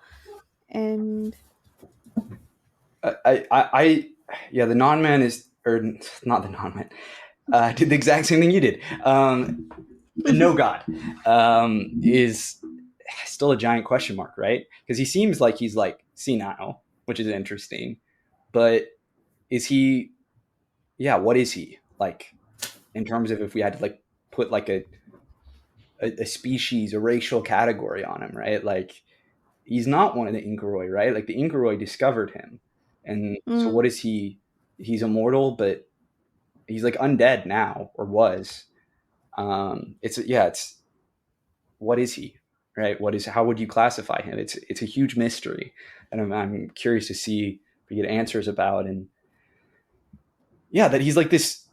and the non-man is, or not the non-man, did the exact same thing you did. The no god is still a giant question mark, right? Because he seems like he's like senile, which is interesting, but is he? Yeah, what is he like? in terms of if we had to like put like a species, a racial category on him, right? Like he's not one of the Inkaroi, right? Like the Inkaroi discovered him, and so Mm. what is he? He's immortal, but he's like undead now, or was. It's what is he, right? What is, how would you classify him? It's a huge mystery, and I'm curious to see if we get answers about. And yeah, that he's like this.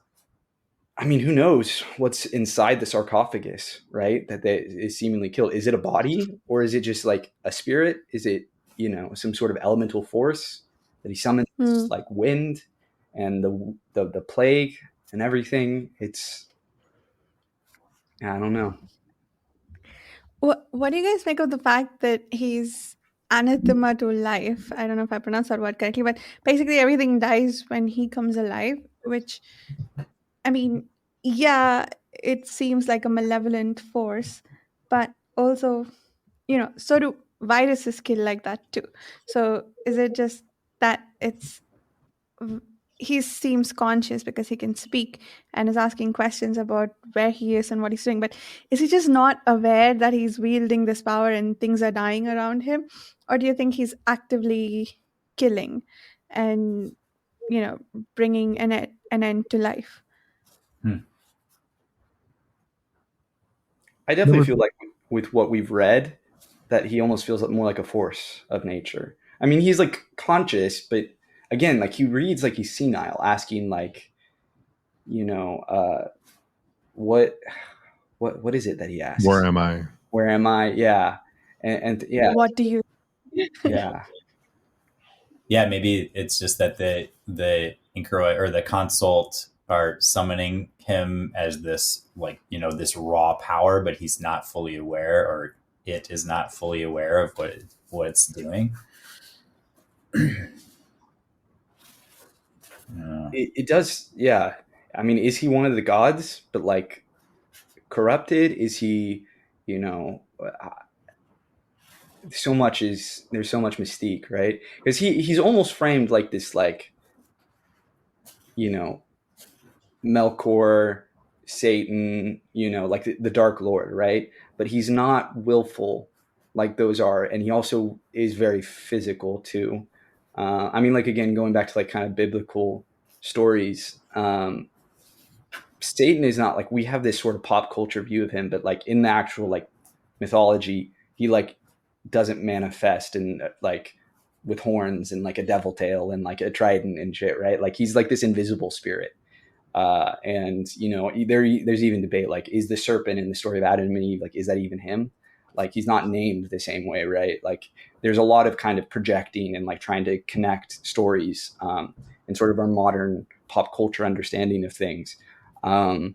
I mean, who knows what's inside the sarcophagus, right? That is seemingly killed. Is it a body, or is it just like a spirit? Is it, some sort of elemental force that he summons, Mm. like wind and the plague and everything? It's, I don't know. What do you guys make of the fact that he's anathema to life? I don't know if I pronounced that word correctly, but basically everything dies when he comes alive, which, I mean, yeah, it seems like a malevolent force, but also, so do viruses kill like that too. So is it just that he seems conscious because he can speak and is asking questions about where he is and what he's doing, but is he just not aware that he's wielding this power and things are dying around him? Or do you think he's actively killing and you know bringing an end to life? Hmm. I There definitely were feel like with what we've read, that he almost feels more like a force of nature. I mean, he's like conscious, but again, like he reads like he's senile, asking like, you know, what what is it that he where asks? am I? Where am I? Yeah, and yeah, What do you yeah, Yeah, maybe it's just that the Inkaroi or the consult are summoning him as this, like, this raw power, but he's not fully aware, or it is not fully aware of what it's doing. Yeah. it does. Yeah, I mean, is he one of the gods, but like corrupted? Is he, you know, there's so much mystique, right? Because he's almost framed like this, like, you know, Melkor, Satan, like the Dark Lord, right? But he's not willful like those are, and he also is very physical too. I mean, like again, going back to like kind of biblical stories, Satan is not like, we have this sort of pop culture view of him, but like in the actual like mythology, he like doesn't manifest and like with horns and like a devil tail and like a trident and shit, right? Like he's like this invisible spirit. And there's even debate, like, is the serpent in the story of Adam and Eve, like, is that even him? Like, he's not named the same way, right? Like, there's a lot of kind of projecting and like trying to connect stories, and sort of our modern pop culture understanding of things. While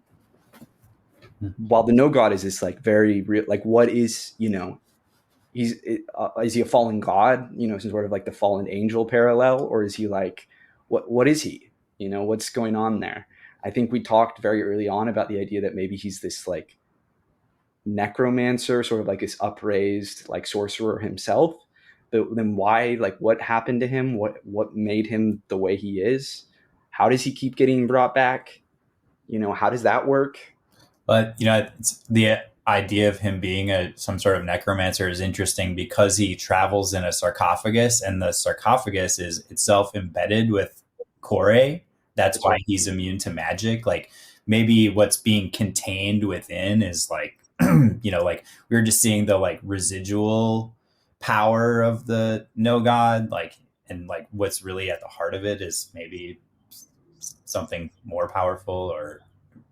the no god is this like very real, like, what is, is he a fallen god, some sort of like the fallen angel parallel, or is he like, what is he, what's going on there? I think we talked very early on about the idea that maybe he's this like necromancer, sort of like this upraised like sorcerer himself. But then why, like, what happened to him? What made him the way he is? How does he keep getting brought back? How does that work? But it's the idea of him being some sort of necromancer is interesting because he travels in a sarcophagus, and the sarcophagus is itself embedded with Kore. That's why he's immune to magic. Like, maybe what's being contained within is like, like we were just seeing the like residual power of the no god, like, and like what's really at the heart of it is maybe something more powerful, or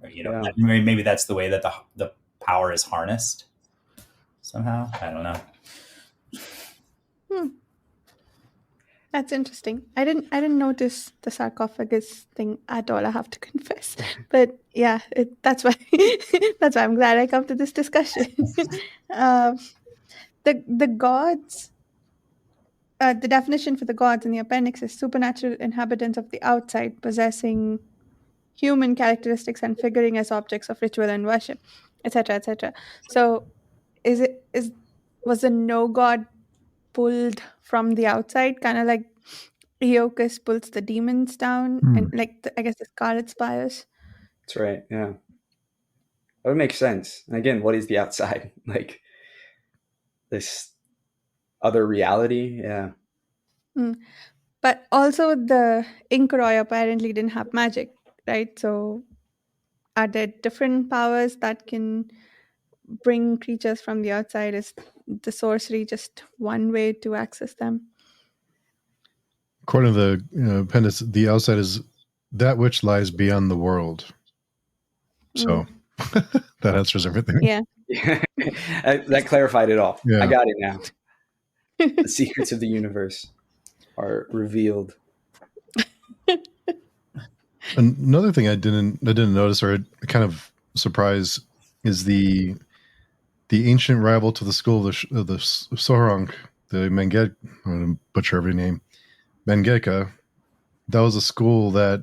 Yeah. maybe that's the way that the power is harnessed somehow. I don't know. That's interesting. I didn't notice the sarcophagus thing at all, I have to confess. But yeah, that's why that's why I'm glad I come to this discussion. um, the gods, the definition for the gods in the appendix is supernatural inhabitants of the outside, possessing human characteristics and figuring as objects of ritual and worship, etc., etc. So, is was the no god pulled from the outside, kind of like Eokus pulls the demons down, and like I guess the Scarlet Spires That's right. Yeah. That would make sense. And again, what is the outside? Like this other reality? Yeah. But also, the Inkroi apparently didn't have magic, right? So, are there different powers that can bring creatures from the outside? Is the sorcery just one way to access them? According to the appendix, the outside is that which lies beyond the world. So that answers everything. Yeah. That clarified it all. Yeah. I got it now. The secrets of the universe are revealed. Another thing I didn't notice, or kind of surprised, is the ancient rival to the school of the Sorong, the Mengek. I'm going to butcher every name. Mengeka. That was a school that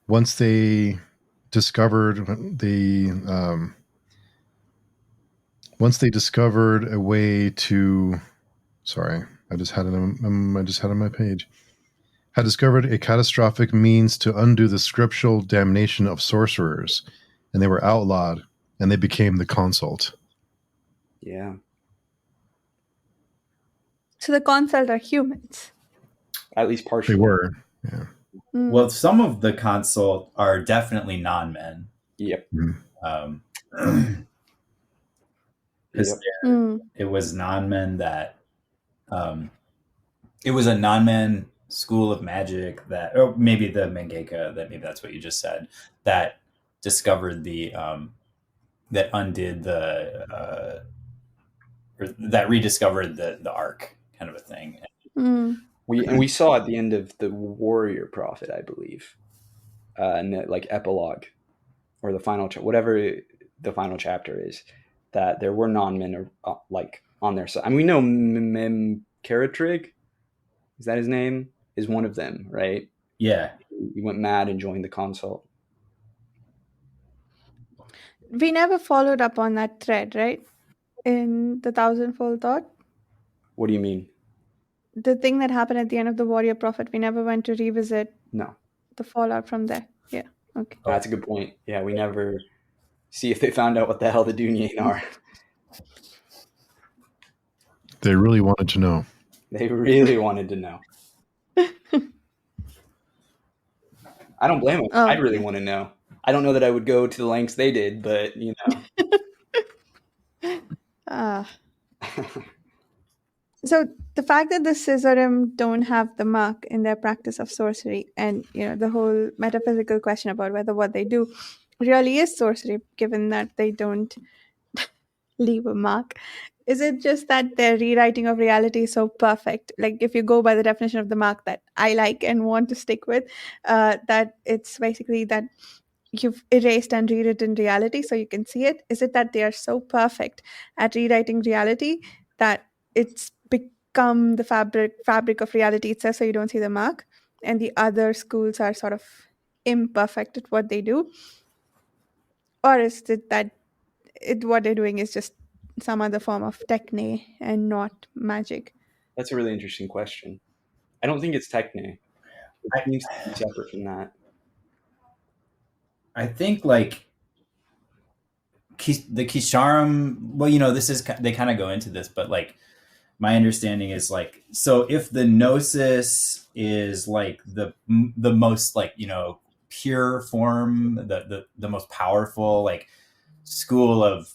once they discovered a way to. Sorry, I just had it on my page. Had discovered a catastrophic means to undo the scriptural damnation of sorcerers, and they were outlawed, and they became the consult. Yeah. So the consult are humans. At least partially. They were. Yeah. Well, some of the consult are definitely non-men. Yep. Because it was non-men that it was a non-men school of magic that, or maybe the Mangeka, that maybe that's what you just said, that discovered the that undid the or that rediscovered the arc, kind of a thing. We saw at the end of the Warrior Prophet, I believe, and like epilogue or the final whatever the final chapter is, that there were non-men like on their side. I mean, we know Memkeratrig, is that his name? Is one of them, right? Yeah. He went mad and joined the consult. We never followed up on that thread, right? In the Thousandfold Thought. What do you mean? The thing that happened at the end of the Warrior Prophet, we never went to revisit the fallout from there. Yeah. Okay. That's a good point. Yeah, we never see if they found out what the hell the Dunyain are. They really wanted to know. They really wanted to know. I don't blame them. I really want to know. I don't know that I would go to the lengths they did, but you know. So the fact that the Scissorim don't have the mark in their practice of sorcery, and the whole metaphysical question about whether what they do really is sorcery, given that they don't leave a mark, is it just that their rewriting of reality is so perfect? Like, if you go by the definition of the mark that I like and want to stick with, that it's basically that you've erased and rewritten reality so you can see it. Is it that they are so perfect at rewriting reality that it's become the fabric of reality itself, so you don't see the mark, and the other schools are sort of imperfect at what they do? Or is it that what they're doing is just some other form of techne and not magic? That's a really interesting question. I don't think it's techne. It seems to be separate from that. I think like the Kisharim, well, this is, they kind of go into this, but like my understanding is like, so if the gnosis is like the most like, pure form, the most powerful like school of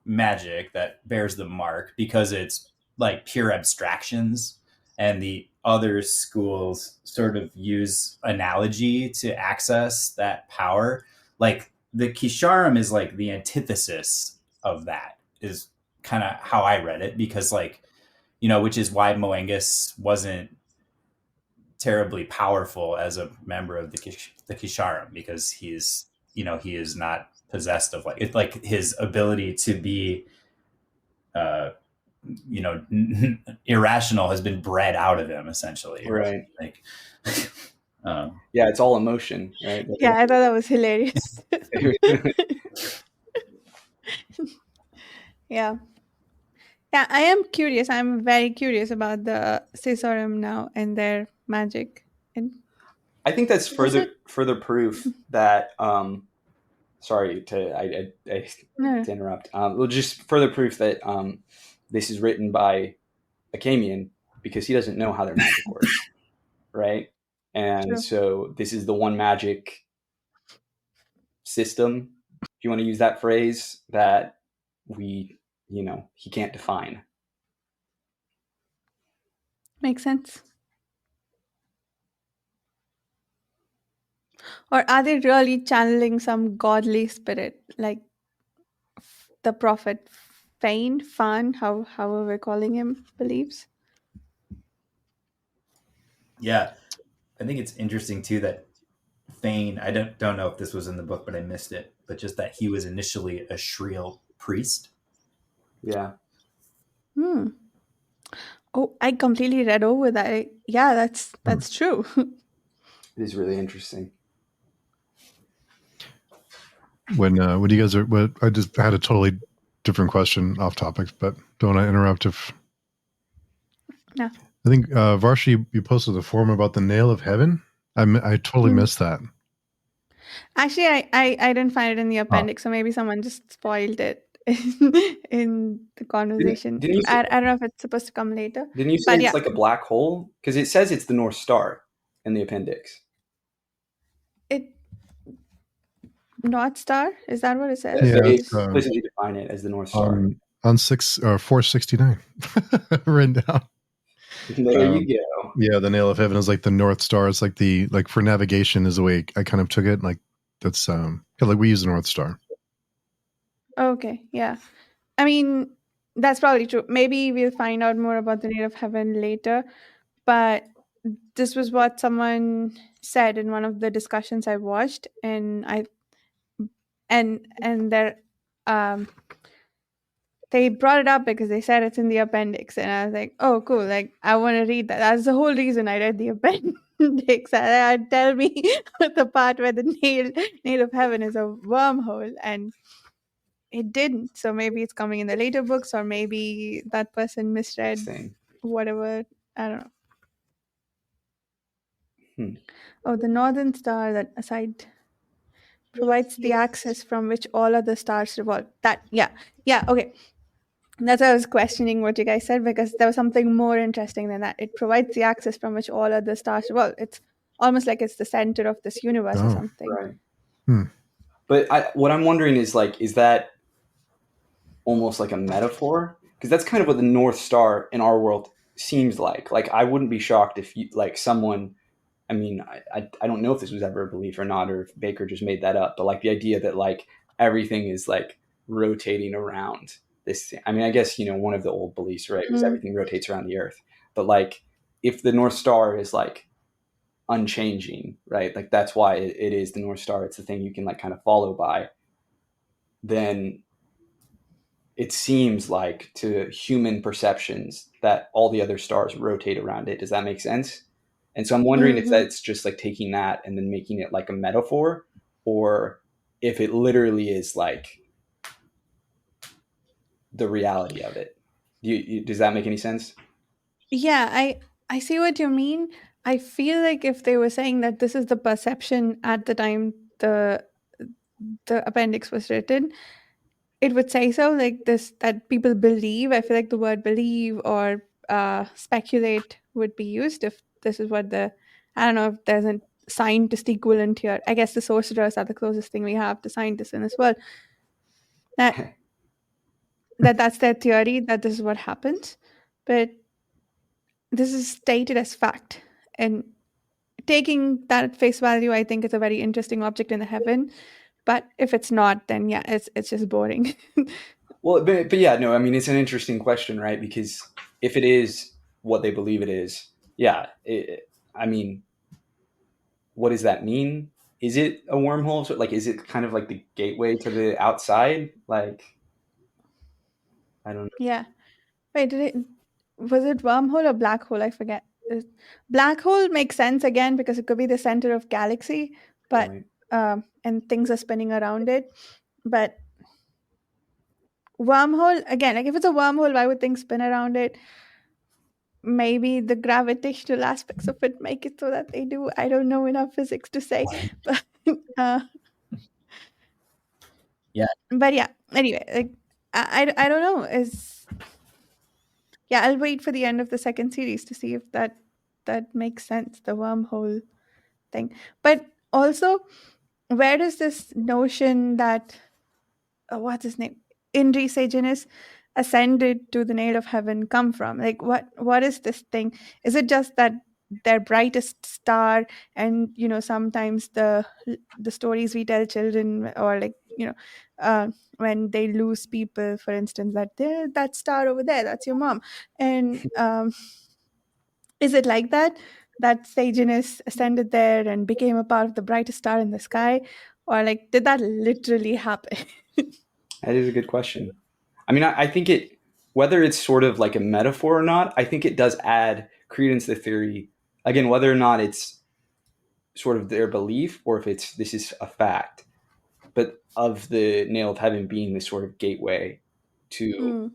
magic that bears the mark because it's like pure abstractions, and the other schools sort of use analogy to access that power. Like the Kisharim is like the antithesis of that, is kind of how I read it, because like, which is why Moengus wasn't terribly powerful as a member of the Kisharim, because he's, he is not possessed of like, it's like his ability to be, irrational has been bred out of him essentially. Right. Like, yeah, it's all emotion, right? Yeah, I thought that was hilarious. Yeah, I am curious. I'm very curious about the Scissorim now and their magic. And I think that's further proof that sorry to No, to interrupt. Well, just further proof that this is written by a Camian because he doesn't know how their magic works, right? And true. so this is the one magic system, if you want to use that phrase, that he can't define. Makes sense. Or are they really channeling some godly spirit, like the prophet Fan, however we're calling him, believes? Yeah, I think it's interesting too that Fane, I don't know if this was in the book, but I missed it, but just that he was initially a Shriel priest. Yeah. Hmm. Oh, I completely read over that. Yeah, that's true. It is really interesting. When you guys are, I just had a totally different question off topic, but don't want to interrupt if. No. I think Varshi, you posted the forum about the nail of heaven. I totally missed that. Actually, I didn't find it in the appendix, so maybe someone just spoiled it in the conversation. Didn't you say, I don't know if it's supposed to come later. didn't you say But it's yeah, like a black hole? Because it says it's the North Star in the appendix. it North Star, is that what it says? Yeah, They it's, explicitly define it as the North Star. on 469 written down. There you go. Yeah, the nail of heaven is like the North Star. It's like for navigation is the way I kind of took it. Like that's like we use the North Star. Okay, yeah. I mean, that's probably true. Maybe we'll find out more about the nail of heaven later. But this was what someone said in one of the discussions I watched, and there they brought it up because they said it's in the appendix, and I was like, oh cool, like I want to read that. That's the whole reason I read the appendix. Tell me the part where the nail of heaven is a wormhole, and it didn't. So maybe it's coming in the later books, or maybe that person misread Same. whatever. I don't know. Hmm. Oh, the northern star that aside provides the axis from which all other stars revolve. Yeah, okay. That's why I was questioning what you guys said, because there was something more interesting than that. It provides the axis from which all other stars revolve. It's almost like it's the center of this universe or something. Right. Hmm. But what I'm wondering is like, is that almost like a metaphor? Because that's kind of what the North Star in our world seems like. Like I wouldn't be shocked if someone. I mean, I don't know if this was ever a belief or not, or if Bakker just made that up. But like the idea that like everything is like rotating around this. I mean, I guess one of the old beliefs, right, was everything rotates around the Earth. But like, if the North Star is like unchanging, right? Like that's why it is the North Star. It's the thing you can like kind of follow by. Then it seems like to human perceptions that all the other stars rotate around it. Does that make sense? And so I'm wondering if that's just like taking that and then making it like a metaphor, or if it literally is like the reality of it. Does that make any sense? Yeah, I see what you mean. I feel like if they were saying that this is the perception at the time the appendix was written, it would say so, like this, that people believe. I feel like the word believe or speculate would be used if this is what I don't know if there's a scientist equivalent here. I guess the sorcerers are the closest thing we have to scientists in this world. That's their theory, that this is what happens. But this is stated as fact. And taking that at face value, I think it's a very interesting object in the heaven. But if it's not, then yeah, it's just boring. Well, but yeah, no, I mean, it's an interesting question, right? Because if it is what they believe it is, yeah, I mean, what does that mean? Is it a wormhole? So, like, is it kind of like the gateway to the outside? Like, I don't know. Yeah. Wait, was it wormhole or black hole? I forget. Black hole makes sense again because it could be the center of galaxy, but Right. and things are spinning around it. But wormhole again, like if it's a wormhole, why would things spin around it? Maybe the gravitational aspects of it make it so that they do. I don't know enough physics to say, but uh, But yeah, anyway, like I don't know. I'll wait for the end of the second series to see if that makes sense, the wormhole thing. But also, where does this notion that what's his name, Indri ascended to the nail of heaven come from? Like, what is this thing? Is it just that their brightest star, and sometimes the stories we tell children, or like when they lose people, for instance, that there, that star over there, that's your mom, and is it like that Saginus ascended there and became a part of the brightest star in the sky, or like did that literally happen? That is a good question. I mean, I think it, whether it's sort of like a metaphor or not, I think it does add credence to the theory. Again, whether or not it's sort of their belief or if this is a fact, but of the nail of heaven being this sort of gateway to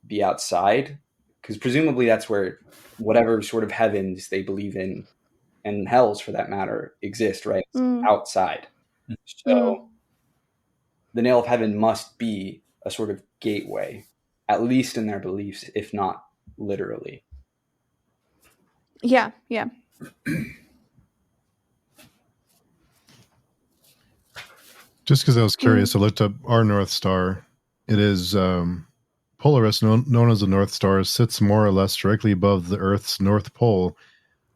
the outside, because presumably that's where whatever sort of heavens they believe in, and hells for that matter, exist, right? Outside. So the nail of heaven must be a sort of gateway, at least in their beliefs, if not literally. Yeah. Just because I was curious, I looked up our North Star. It is Polaris, known as the North Star, sits more or less directly above the Earth's North Pole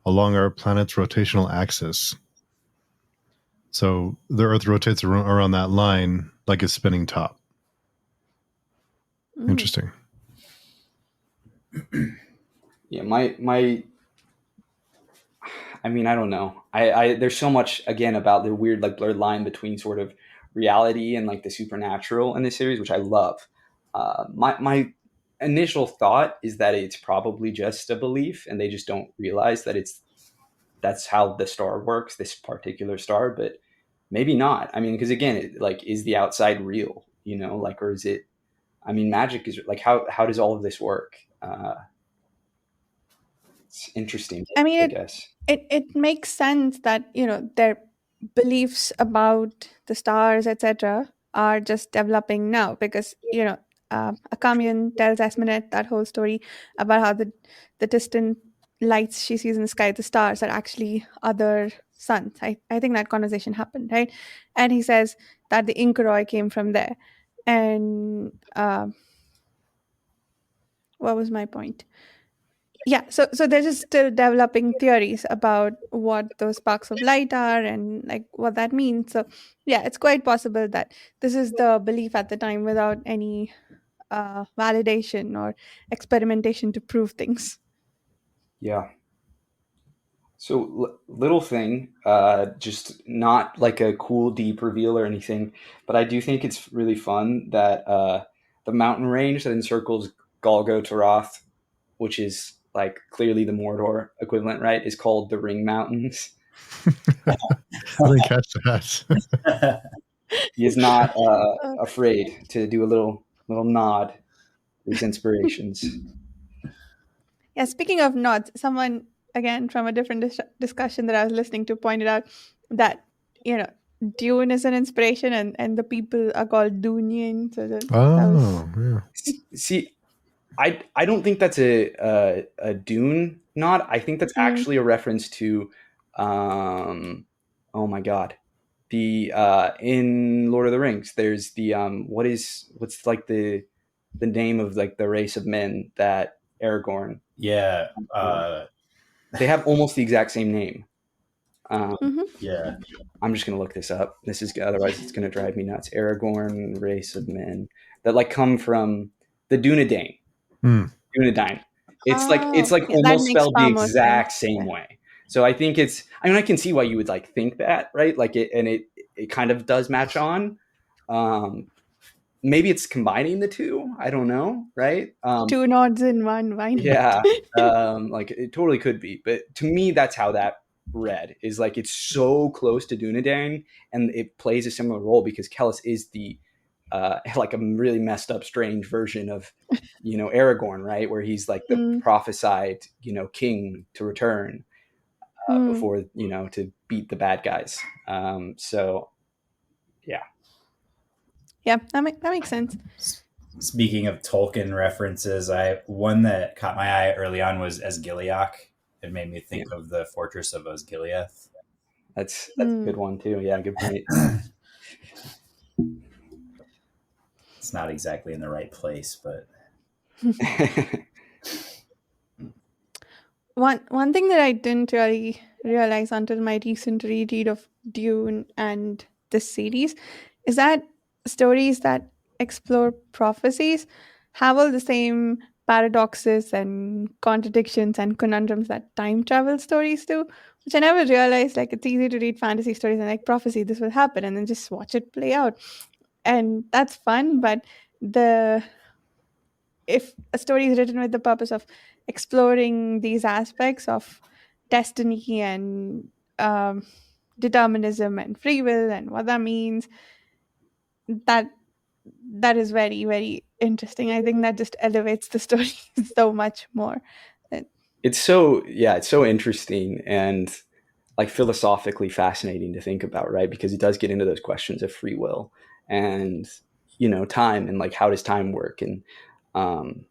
along our planet's rotational axis. So the Earth rotates around that line like a spinning top. Interesting. Yeah, my I mean, I don't know. I there's so much, again, about the weird like blurred line between sort of reality and like the supernatural in this series, which I love. My initial thought is that it's probably just a belief and they just don't realize that that's how the star works, this particular star, but maybe not. I mean, because again, like, is the outside real, like, or is it, I mean, magic is like, how does all of this work? It's interesting, I mean, I guess. It makes sense that their beliefs about the stars, etc., are just developing now, because Akamian tells Esmenet that whole story about how the distant lights she sees in the sky, the stars, are actually other suns. I think that conversation happened, right? And he says that the Inkaroi came from there. And what was my point? Yeah, so they're just still developing theories about what those sparks of light are and like what that means. So yeah, it's quite possible that this is the belief at the time without any validation or experimentation to prove things. Yeah. So little thing, just not like a cool deep reveal or anything, but I do think it's really fun that the mountain range that encircles Golgotha, which is like clearly the Mordor equivalent, right, is called the Ring Mountains. I didn't catch that. He is not afraid to do a little nod to his inspirations. Yeah, speaking of nods, someone again from a different discussion that I was listening to pointed out that Dune is an inspiration, and the people are called Dunian. So that was... yeah. See, I don't think that's a Dune nod. I think that's actually a reference to, oh my god, the in Lord of the Rings. There's the what's like the name of like the race of men that Aragorn. Yeah. They have almost the exact same name. Yeah. I'm just gonna look this up. This is, otherwise it's gonna drive me nuts. Aragorn, race of men that like come from the Dunedain. Dunedain. It's like almost spelled the exact same way. So I think it's, I mean, I can see why you would like think that, right? Like it kind of does match on. Maybe it's combining the two. I don't know, right? Two nods in one. Why not? Yeah, like it totally could be. But to me, that's how that read, is like it's so close to Dunedain, and it plays a similar role because Kellis is the like a really messed up, strange version of Aragorn, right? Where he's like the prophesied king to return before to beat the bad guys. So yeah. Yeah, that makes sense. Speaking of Tolkien references, one that caught my eye early on was Osgiliath. It made me think of the Fortress of Osgiliath. That's a good one too. Yeah, good point. It's not exactly in the right place, but One thing that I didn't really realize until my recent reread of Dune and this series is that stories that explore prophecies have all the same paradoxes and contradictions and conundrums that time travel stories do, which I never realized. Like, it's easy to read fantasy stories and like prophecy, this will happen, and then just watch it play out, and that's fun. But the if a story is written with the purpose of exploring these aspects of destiny and um, determinism and free will and what that means, that that is very, very interesting. I think that just elevates the story so much more. It's so interesting and like philosophically fascinating to think about, right? Because it does get into those questions of free will and time, and like how does time work, and um,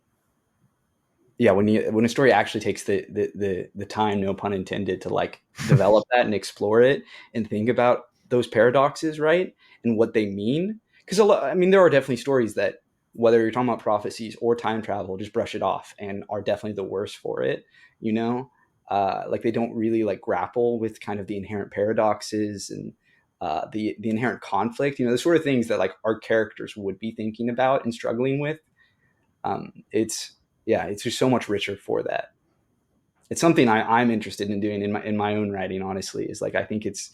yeah, when a story actually takes the time, no pun intended, to like develop that and explore it and think about those paradoxes, right, and what they mean. Because I mean, there are definitely stories that, whether you're talking about prophecies or time travel, just brush it off and are definitely the worst for it. You know, like they don't really like grapple with kind of the inherent paradoxes and the inherent conflict. You know, the sort of things that like our characters would be thinking about and struggling with. It's Yeah, it's just so much richer for that. It's something I'm interested in doing in my own writing. Honestly, is like I think it's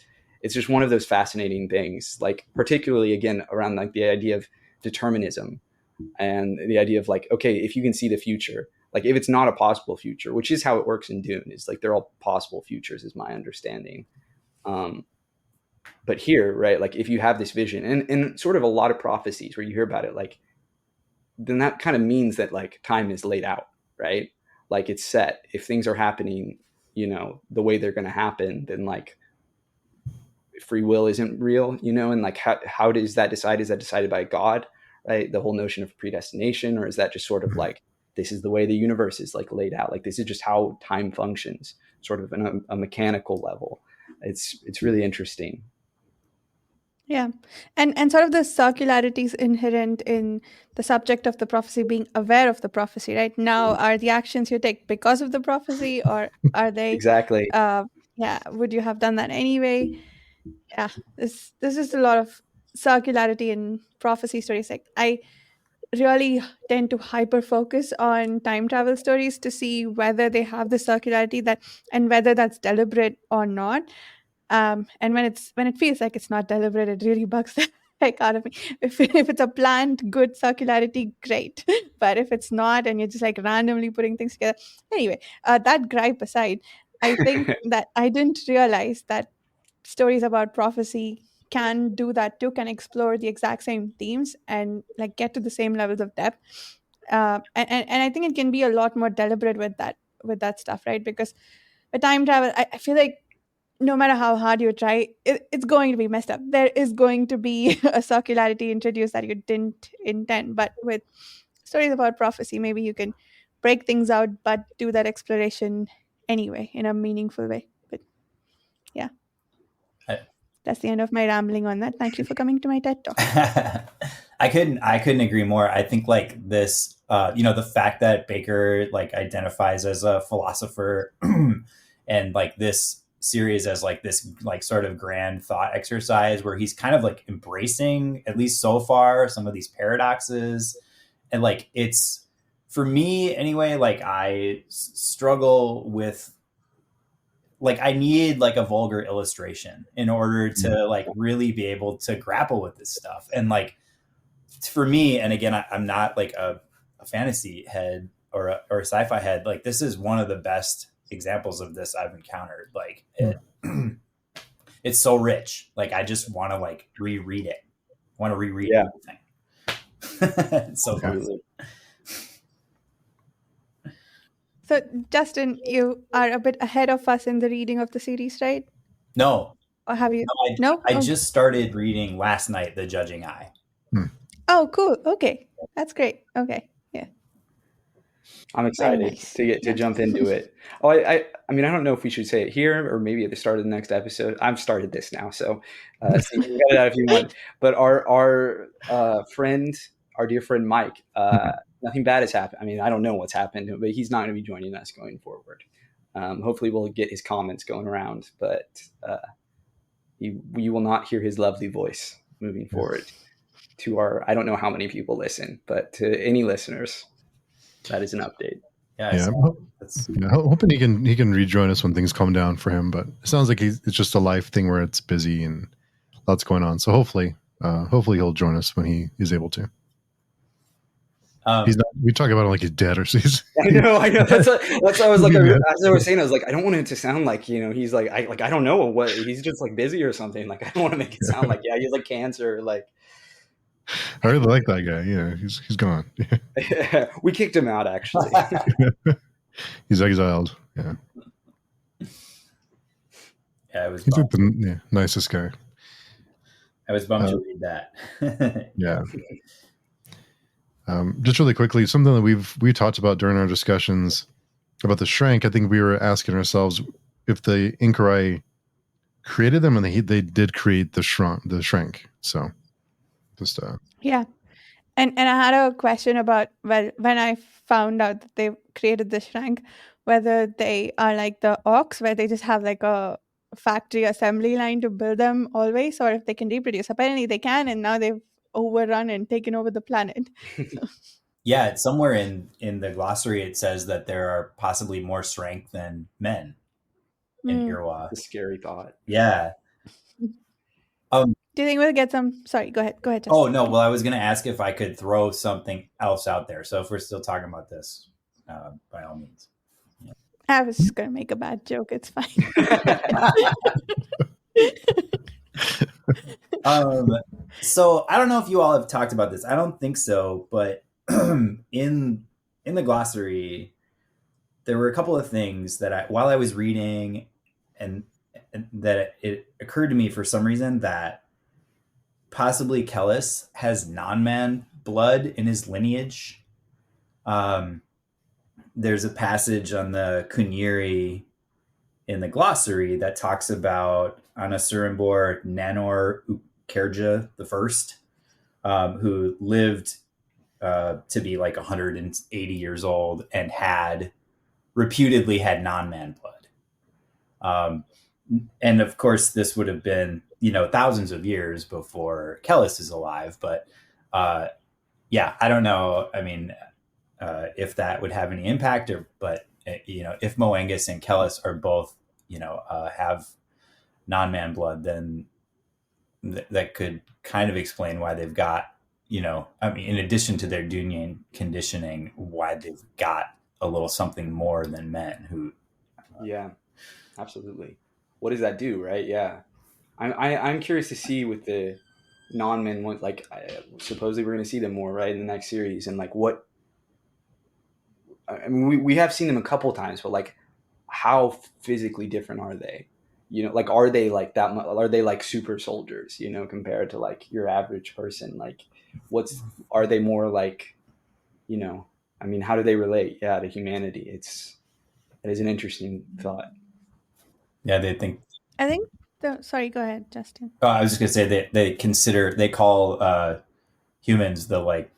just one of those fascinating things. Like particularly again around like the idea of determinism and the idea of like, okay, if you can see the future, like if it's not a possible future, which is how it works in Dune, is like they're all possible futures, is my understanding. Um, but here, right, like if you have this vision and sort of a lot of prophecies where you hear about it, like then that kind of means that like time is laid out, right? Like it's set. If things are happening, the way they're going to happen, then like free will isn't real, and like how does that decide? Is that decided by God, right? The whole notion of predestination, or is that just sort of like, this is the way the universe is like laid out? Like this is just how time functions, sort of in a mechanical level. It's really interesting. Yeah. And sort of the circularities inherent in the subject of the prophecy being aware of the prophecy, right? Now, are the actions you take because of the prophecy, or are they Exactly. yeah, would you have done that anyway? Yeah. There's just a lot of circularity in prophecy stories. Like, I really tend to hyper focus on time travel stories to see whether they have the circularity, that and whether that's deliberate or not. And when it feels like it's not deliberate, it really bugs the heck out of me. If it's a planned good circularity, great. But if it's not, and you're just like randomly putting things together, anyway, that gripe aside, I think that I didn't realize that stories about prophecy can do that too, can explore the exact same themes and like get to the same levels of depth. And I think it can be a lot more deliberate with that stuff, right? Because with time travel, I feel like no matter how hard you try, it's going to be messed up. There is going to be a circularity introduced that you didn't intend. But with stories about prophecy, maybe you can break things out, but do that exploration anyway in a meaningful way. But yeah, I, that's the end of my rambling on that. Thank you for coming to my TED Talk. I couldn't agree more. I think like this, the fact that Bakker like identifies as a philosopher and like this series as like this like sort of grand thought exercise where he's kind of like embracing, at least so far, some of these paradoxes. And like it's, for me anyway, like I struggle with, like I need like a vulgar illustration in order to like really be able to grapple with this stuff. And like for me, and again, I'm not like a fantasy head or a sci-fi head. Like this is one of the best examples of this I've encountered. Like it's so rich. Like I just want to like reread it. I want to reread everything. It's so fun. So, Justin, you are a bit ahead of us in the reading of the series, right? No. Or have you? I just started reading last night, The Judging Eye. Oh, cool. Okay. That's great. Okay. Yeah. I'm Very excited nice. to jump into it. Oh, I mean, I don't know if we should say it here or maybe at the start of the next episode. I've started this now, so you can cut it out if you want. But our friend, our dear friend Mike, nothing bad has happened. I mean, I don't know what's happened, but he's not going to be joining us going forward. Hopefully, we'll get his comments going around, but you will not hear his lovely voice moving forward. To our, I don't know how many people listen, but to any listeners, that is an update. Yeah, hoping he can rejoin us when things calm down for him. But it sounds like it's just a life thing where it's busy and lots going on. So hopefully he'll join us when he is able to. He's not. We talk about him like he's dead or something. I know. That's what I was like. As I was saying, I was like, I don't want it to sound like he's like I don't know what he's just like busy or something. Like I don't want to make it sound like he's like cancer. Like I really like that guy. Yeah, he's gone. We kicked him out actually. He's exiled. Yeah. Yeah, he's like the nicest guy. I was bummed to read that. Yeah. Just really quickly, something that we talked about during our discussions about the Shrank. I think we were asking ourselves if the Inquiry created them, and they did create the Shrank. So, just yeah, and I had a question about when I found out that they created the Shrank, whether they are like the Orcs, where they just have like a factory assembly line to build them always, or if they can reproduce. Apparently, they can, and now they've overrun and taken over the planet. So. Yeah, it's somewhere in the glossary it says that there are possibly more strength than men in Irwa. It's a scary thought. Yeah. Do you think we'll get some? Sorry, go ahead. Justin. Oh no, well I was going to ask if I could throw something else out there. So if we're still talking about this, by all means. Yeah. I was just going to make a bad joke. It's fine. So I don't know if you all have talked about this. I don't think so, but in the glossary, there were a couple of things that while I was reading, and that it occurred to me for some reason that possibly Kellis has non-man blood in his lineage. There's a passage on the Kunyiri in the glossary that talks about Anasurimbor Nanor Ukerja the First, who lived to be like 180 years old and reputedly had non-man blood. And of course, this would have been, thousands of years before Kellis is alive. But yeah, I don't know. I mean, if that would have any impact, but if Moengus and Kellis are both, have non-man blood, then that could kind of explain why they've got, in addition to their Dunyan conditioning, why they've got a little something more than men who. Yeah, absolutely. What does that do, right? Yeah. I'm curious to see with the non-men ones, like supposedly we're going to see them more, right, in the next series, and like what. I mean, we have seen them a couple of times, but like, how physically different are they? Like, are they like that? Are they like super soldiers? Compared to like your average person? Like, are they more like, I mean, how do they relate? Yeah, to humanity. It is an interesting thought. Yeah, Sorry, go ahead, Justin. Oh, I was just gonna say they call humans the, like,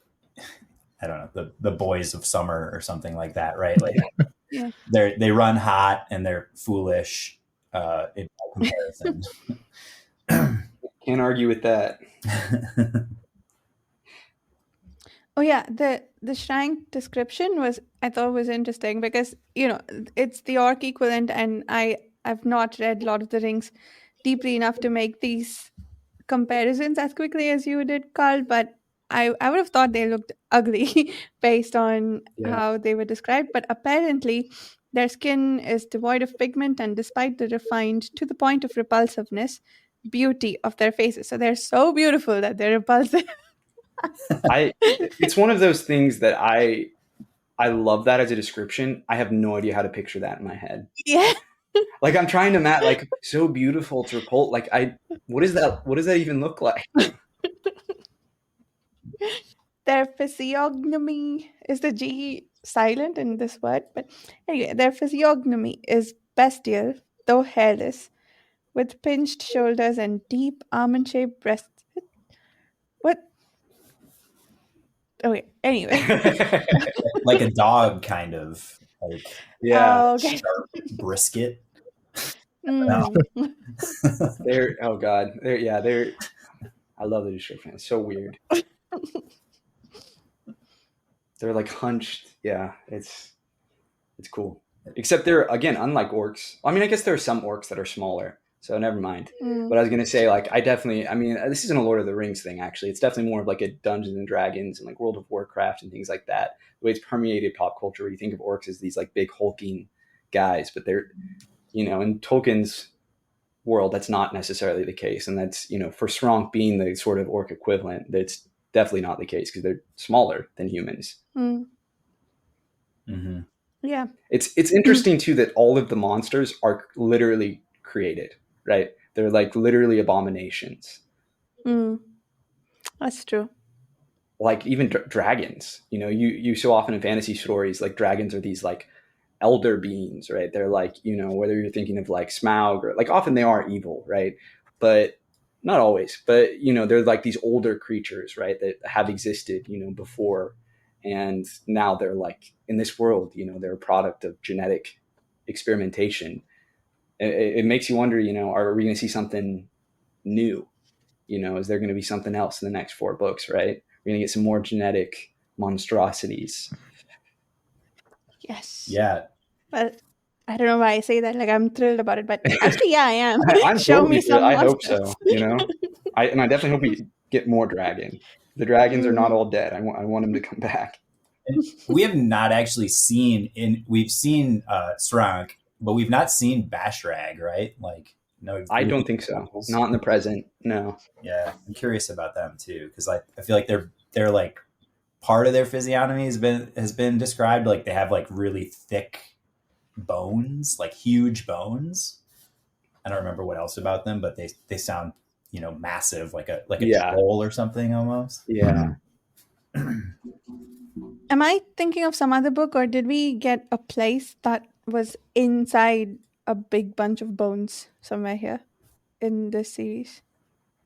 I don't know, the boys of summer or something like that, right? Like, yeah, they run hot and they're foolish in comparison. Can't argue with that. Oh yeah, the Shrank description I thought was interesting because it's the orc equivalent, and I've not read Lord of the Rings deeply enough to make these comparisons as quickly as you did, Carl, but I would have thought they looked ugly based on how they were described. But apparently, their skin is devoid of pigment, and despite the refined to the point of repulsiveness beauty of their faces, so they're so beautiful that they're repulsive. It's one of those things that I love that as a description. I have no idea how to picture that in my head. Yeah. Like, I'm trying to match, like, so beautiful to repulse. Like, what does that even look like? Their physiognomy is the G silent in this word, but anyway, their physiognomy is bestial, though hairless, with pinched shoulders and deep almond-shaped breasts. What? Okay, anyway. Like a dog, kind of like Yeah. Oh, okay. sharp brisket. Mm. They're oh god. They're I love the description. It's so weird. They're like hunched. Yeah, it's cool. Except they're, again, unlike orcs. I mean, I guess there are some orcs that are smaller, so never mind. Mm. But I was gonna say, like, I mean, this isn't a Lord of the Rings thing, actually. It's definitely more of like a Dungeons and Dragons and like World of Warcraft and things like that. The way it's permeated pop culture, where you think of orcs as these like big hulking guys, but they're, in Tolkien's world, that's not necessarily the case. And that's, for Sronk being the sort of orc equivalent, that's definitely not the case because they're smaller than humans. Mm. Mm-hmm. Yeah. It's interesting too that all of the monsters are literally created, right? They're like literally abominations. Mm. That's true. Like even dragons, you so often in fantasy stories, like dragons are these like elder beings, right? They're like, whether you're thinking of like Smaug or like, often they are evil, right? But not always, but they're like these older creatures, right? That have existed, before. And now they're like in this world, they're a product of genetic experimentation. It makes you wonder, are we going to see something new? Is there going to be something else in the next 4 books, right? We're going to get some more genetic monstrosities. Yes. Yeah. But I don't know why I say that. Like, I'm thrilled about it, but actually, yeah, I am. I'm Show totally me some I hope monsters. so, I definitely hope we get more dragon. The dragons are not all dead. I want them to come back. And we have not actually seen we've seen Srank, but we've not seen Bashrag, right? Like, no, I don't think so. Not in the present. No. Yeah, I'm curious about them too, because I feel like they're like part of their physiognomy has been described, like they have like really thick bones, like huge bones. I don't remember what else about them, but they sound massive, like a troll or something almost. Yeah. Am I thinking of some other book, or did we get a place that was inside a big bunch of bones somewhere here in this series?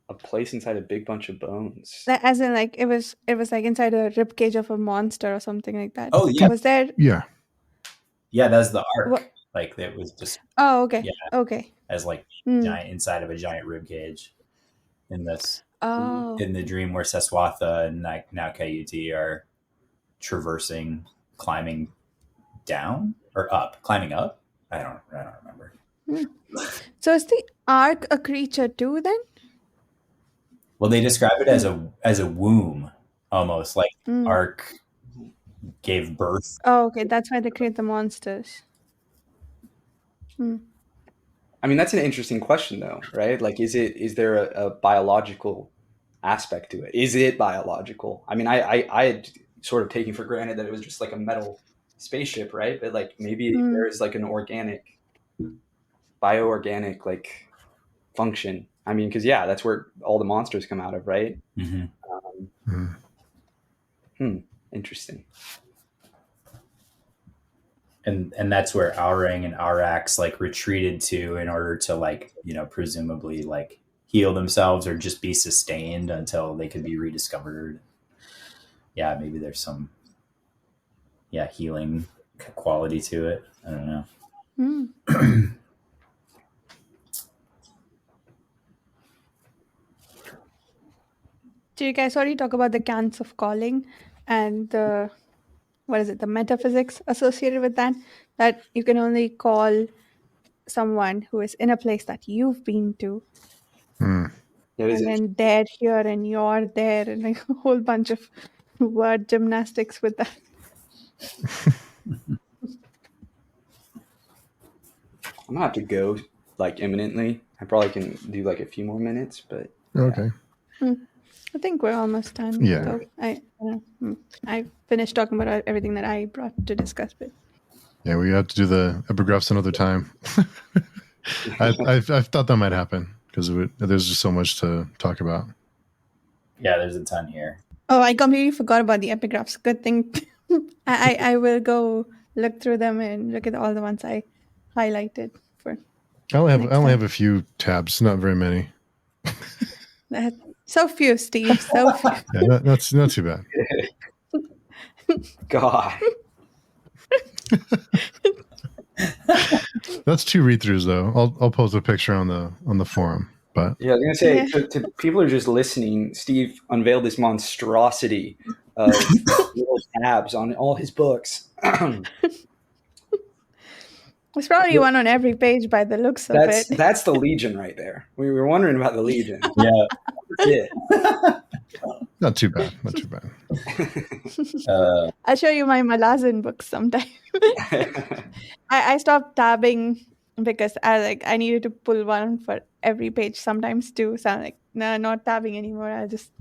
A place inside a big bunch of bones. As in, like it was like inside a rib cage of a monster or something like that. Oh yeah, was there? Yeah, that's the arc. What? Like it was just. Oh, okay. Yeah. Okay. As like giant inside of a giant rib cage in this. Oh. In the dream where Seswatha and now Kayuti are traversing, climbing down or up, climbing up. I don't remember. So is the ark a creature too then? Well, they describe it as a womb, almost like ark gave birth. Oh, okay. That's why they create the monsters. I mean, that's an interesting question though, right? Like, is there a biological aspect to it? Is it biological? I mean, I had sort of taken for granted that it was just like a metal spaceship, right? But like maybe there is like an bioorganic like function. I mean, because that's where all the monsters come out of, right? Mm-hmm. Interesting. And that's where Aurang and Arax like retreated to in order to like presumably like heal themselves or just be sustained until they could be rediscovered. Yeah, maybe there's some healing quality to it. I don't know. Did you guys already talk about the cants of calling and the metaphysics associated with that you can only call someone who is in a place that you've been to, and then they're here and you're there, and like a whole bunch of word gymnastics with that. I'm gonna have to go like imminently. I probably can do like a few more minutes, but okay. I think we're almost done. Yeah. So I finished talking about everything that I brought to discuss. But yeah, we have to do the epigraphs another time. I've thought that might happen because there's just so much to talk about. Yeah, there's a ton here. Oh, I completely forgot about the epigraphs. Good thing. I will go look through them and look at all the ones I highlighted for. I only Next have time. a few tabs, not very many. So few, Steve. So few. Yeah, that's not too bad. God. That's 2 read-throughs though. I'll post a picture on the forum. But Yeah, I was gonna say Yeah. to people who are just listening, Steve unveiled this monstrosity of little tabs on all his books. There's probably one on every page by the looks of it. That's the Legion right there. We were wondering about the Legion. Yeah. That's not too bad. Not too bad. I'll show you my Malazan books sometime. it. I stopped tabbing because I needed to pull one for every page sometimes too. So I'm like, no, not tabbing anymore. I'll just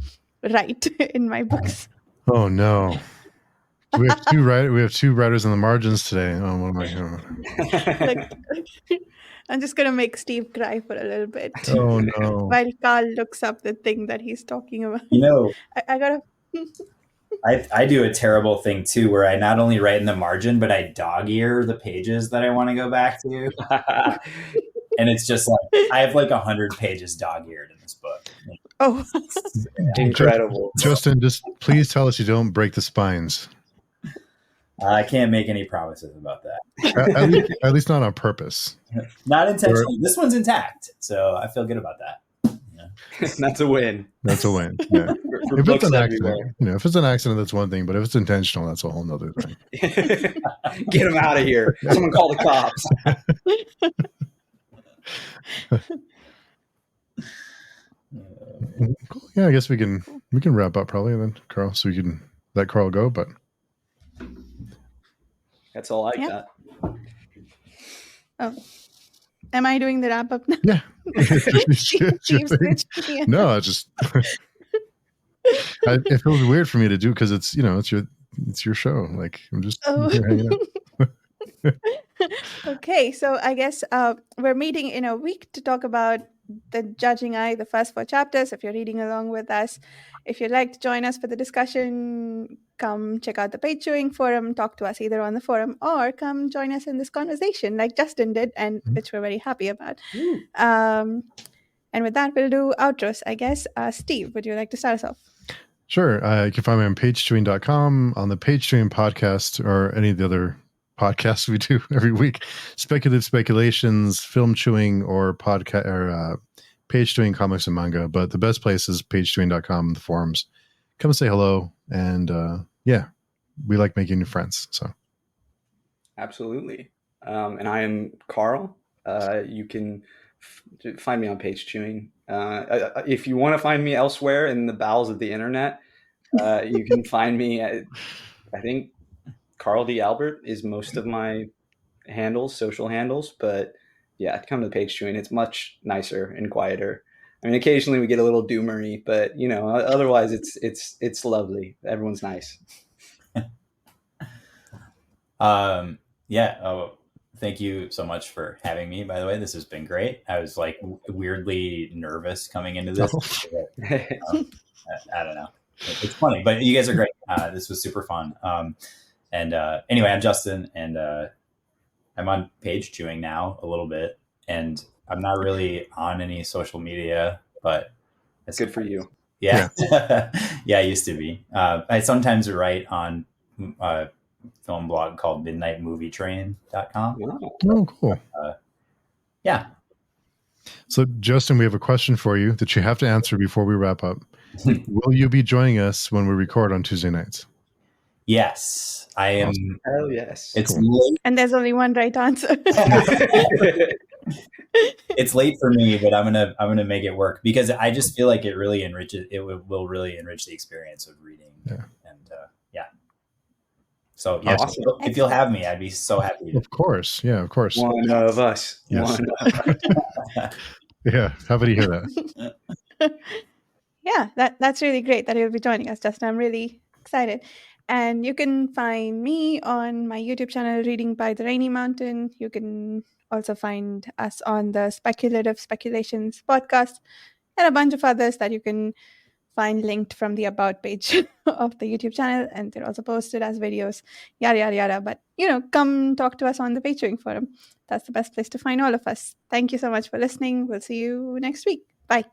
write in my books. Oh no. We have two writers in the margins today. Oh, what am I doing? Like, I'm just gonna make Steve cry for a little bit Oh no. while Carl looks up the thing that he's talking about. You know, I gotta. I do a terrible thing too, where I not only write in the margin, but I dog ear the pages that I want to go back to. And it's just like, I have like 100 pages dog eared in this book. Oh, Incredible. Justin, just please tell us you don't break the spines. I can't make any promises about that. At least not on purpose. Not intentionally. This one's intact, so I feel good about that. Yeah. That's a win. That's a win. Yeah. For If it's books an everywhere. accident, if it's an accident, that's one thing. But if it's intentional, that's a whole nother thing. Get him out of here. Someone call the cops. Cool. Yeah, I guess we can wrap up probably then, Carl, so we can let Carl go. But That's all I Yeah. got. oh. Am I doing the wrap up now? yeah. Steve switched me. No, it's just it feels weird for me to do because it's it's your show. Like I'm just here hanging out. Okay, so I guess we're meeting in a week to talk about the Judging Eye, the first 4 chapters. If you're reading along with us, if you'd like to join us for the discussion, come check out the Page Chewing forum, talk to us either on the forum or come join us in this conversation like Justin did, and which we're very happy about. And with that, we'll do outros, I guess. Steve, would you like to start us off? Sure. You can find me on pagechewing.com, on the Page Chewing podcast, or any of the other podcasts we do every week. Speculative Speculations, Film Chewing, or podcast, or Page Chewing Comics and Manga. But the best place is pagechewing.com, the forums. Come say hello. And yeah, we like making new friends. So Absolutely. And I am Carl. You can find me on Page Chewing. If you want to find me elsewhere in the bowels of the internet, you can find me at, I think Carl D. Albert is most of my handles, social handles, but yeah, come to the Page Chewing. It's much nicer and quieter. I mean, occasionally we get a little doomery, but otherwise it's lovely. Everyone's nice. Yeah. Oh, thank you so much for having me. By the way, this has been great. I was like weirdly nervous coming into this. I don't know. It's funny, but you guys are great. This was super fun. And anyway, I'm Justin, and I'm on Page Chewing now a little bit, and I'm not really on any social media, but it's good for you. Yeah. Yeah, I used to be. I sometimes write on a film blog called midnightmovietrain.com. Oh, cool. Yeah. So, Justin, we have a question for you that you have to answer before we wrap up. Will you be joining us when we record on Tuesday nights? Yes, I am. Awesome. Hell yes. It's cool. late. And there's only one right answer. It's late for me, but I'm gonna make it work because I just feel like it really enriches. It will really enrich the experience of reading. Yeah. And yeah. So yeah, Awesome. if you'll have me, I'd be so happy. Of course. Yeah, of course. One of us. Yes. One of us. Yeah, happy to hear that. Yeah, that's really great that you'll be joining us, Justin. I'm really excited. And you can find me on my YouTube channel, Reading by the Rainy Mountain. You can also find us on the Speculative Speculations podcast and a bunch of others that you can find linked from the about page of the YouTube channel, and they're also posted as videos, yada yada yada. But come talk to us on the Patreon forum. That's the best place to find all of us. Thank you so much for listening. We'll see you next week. Bye.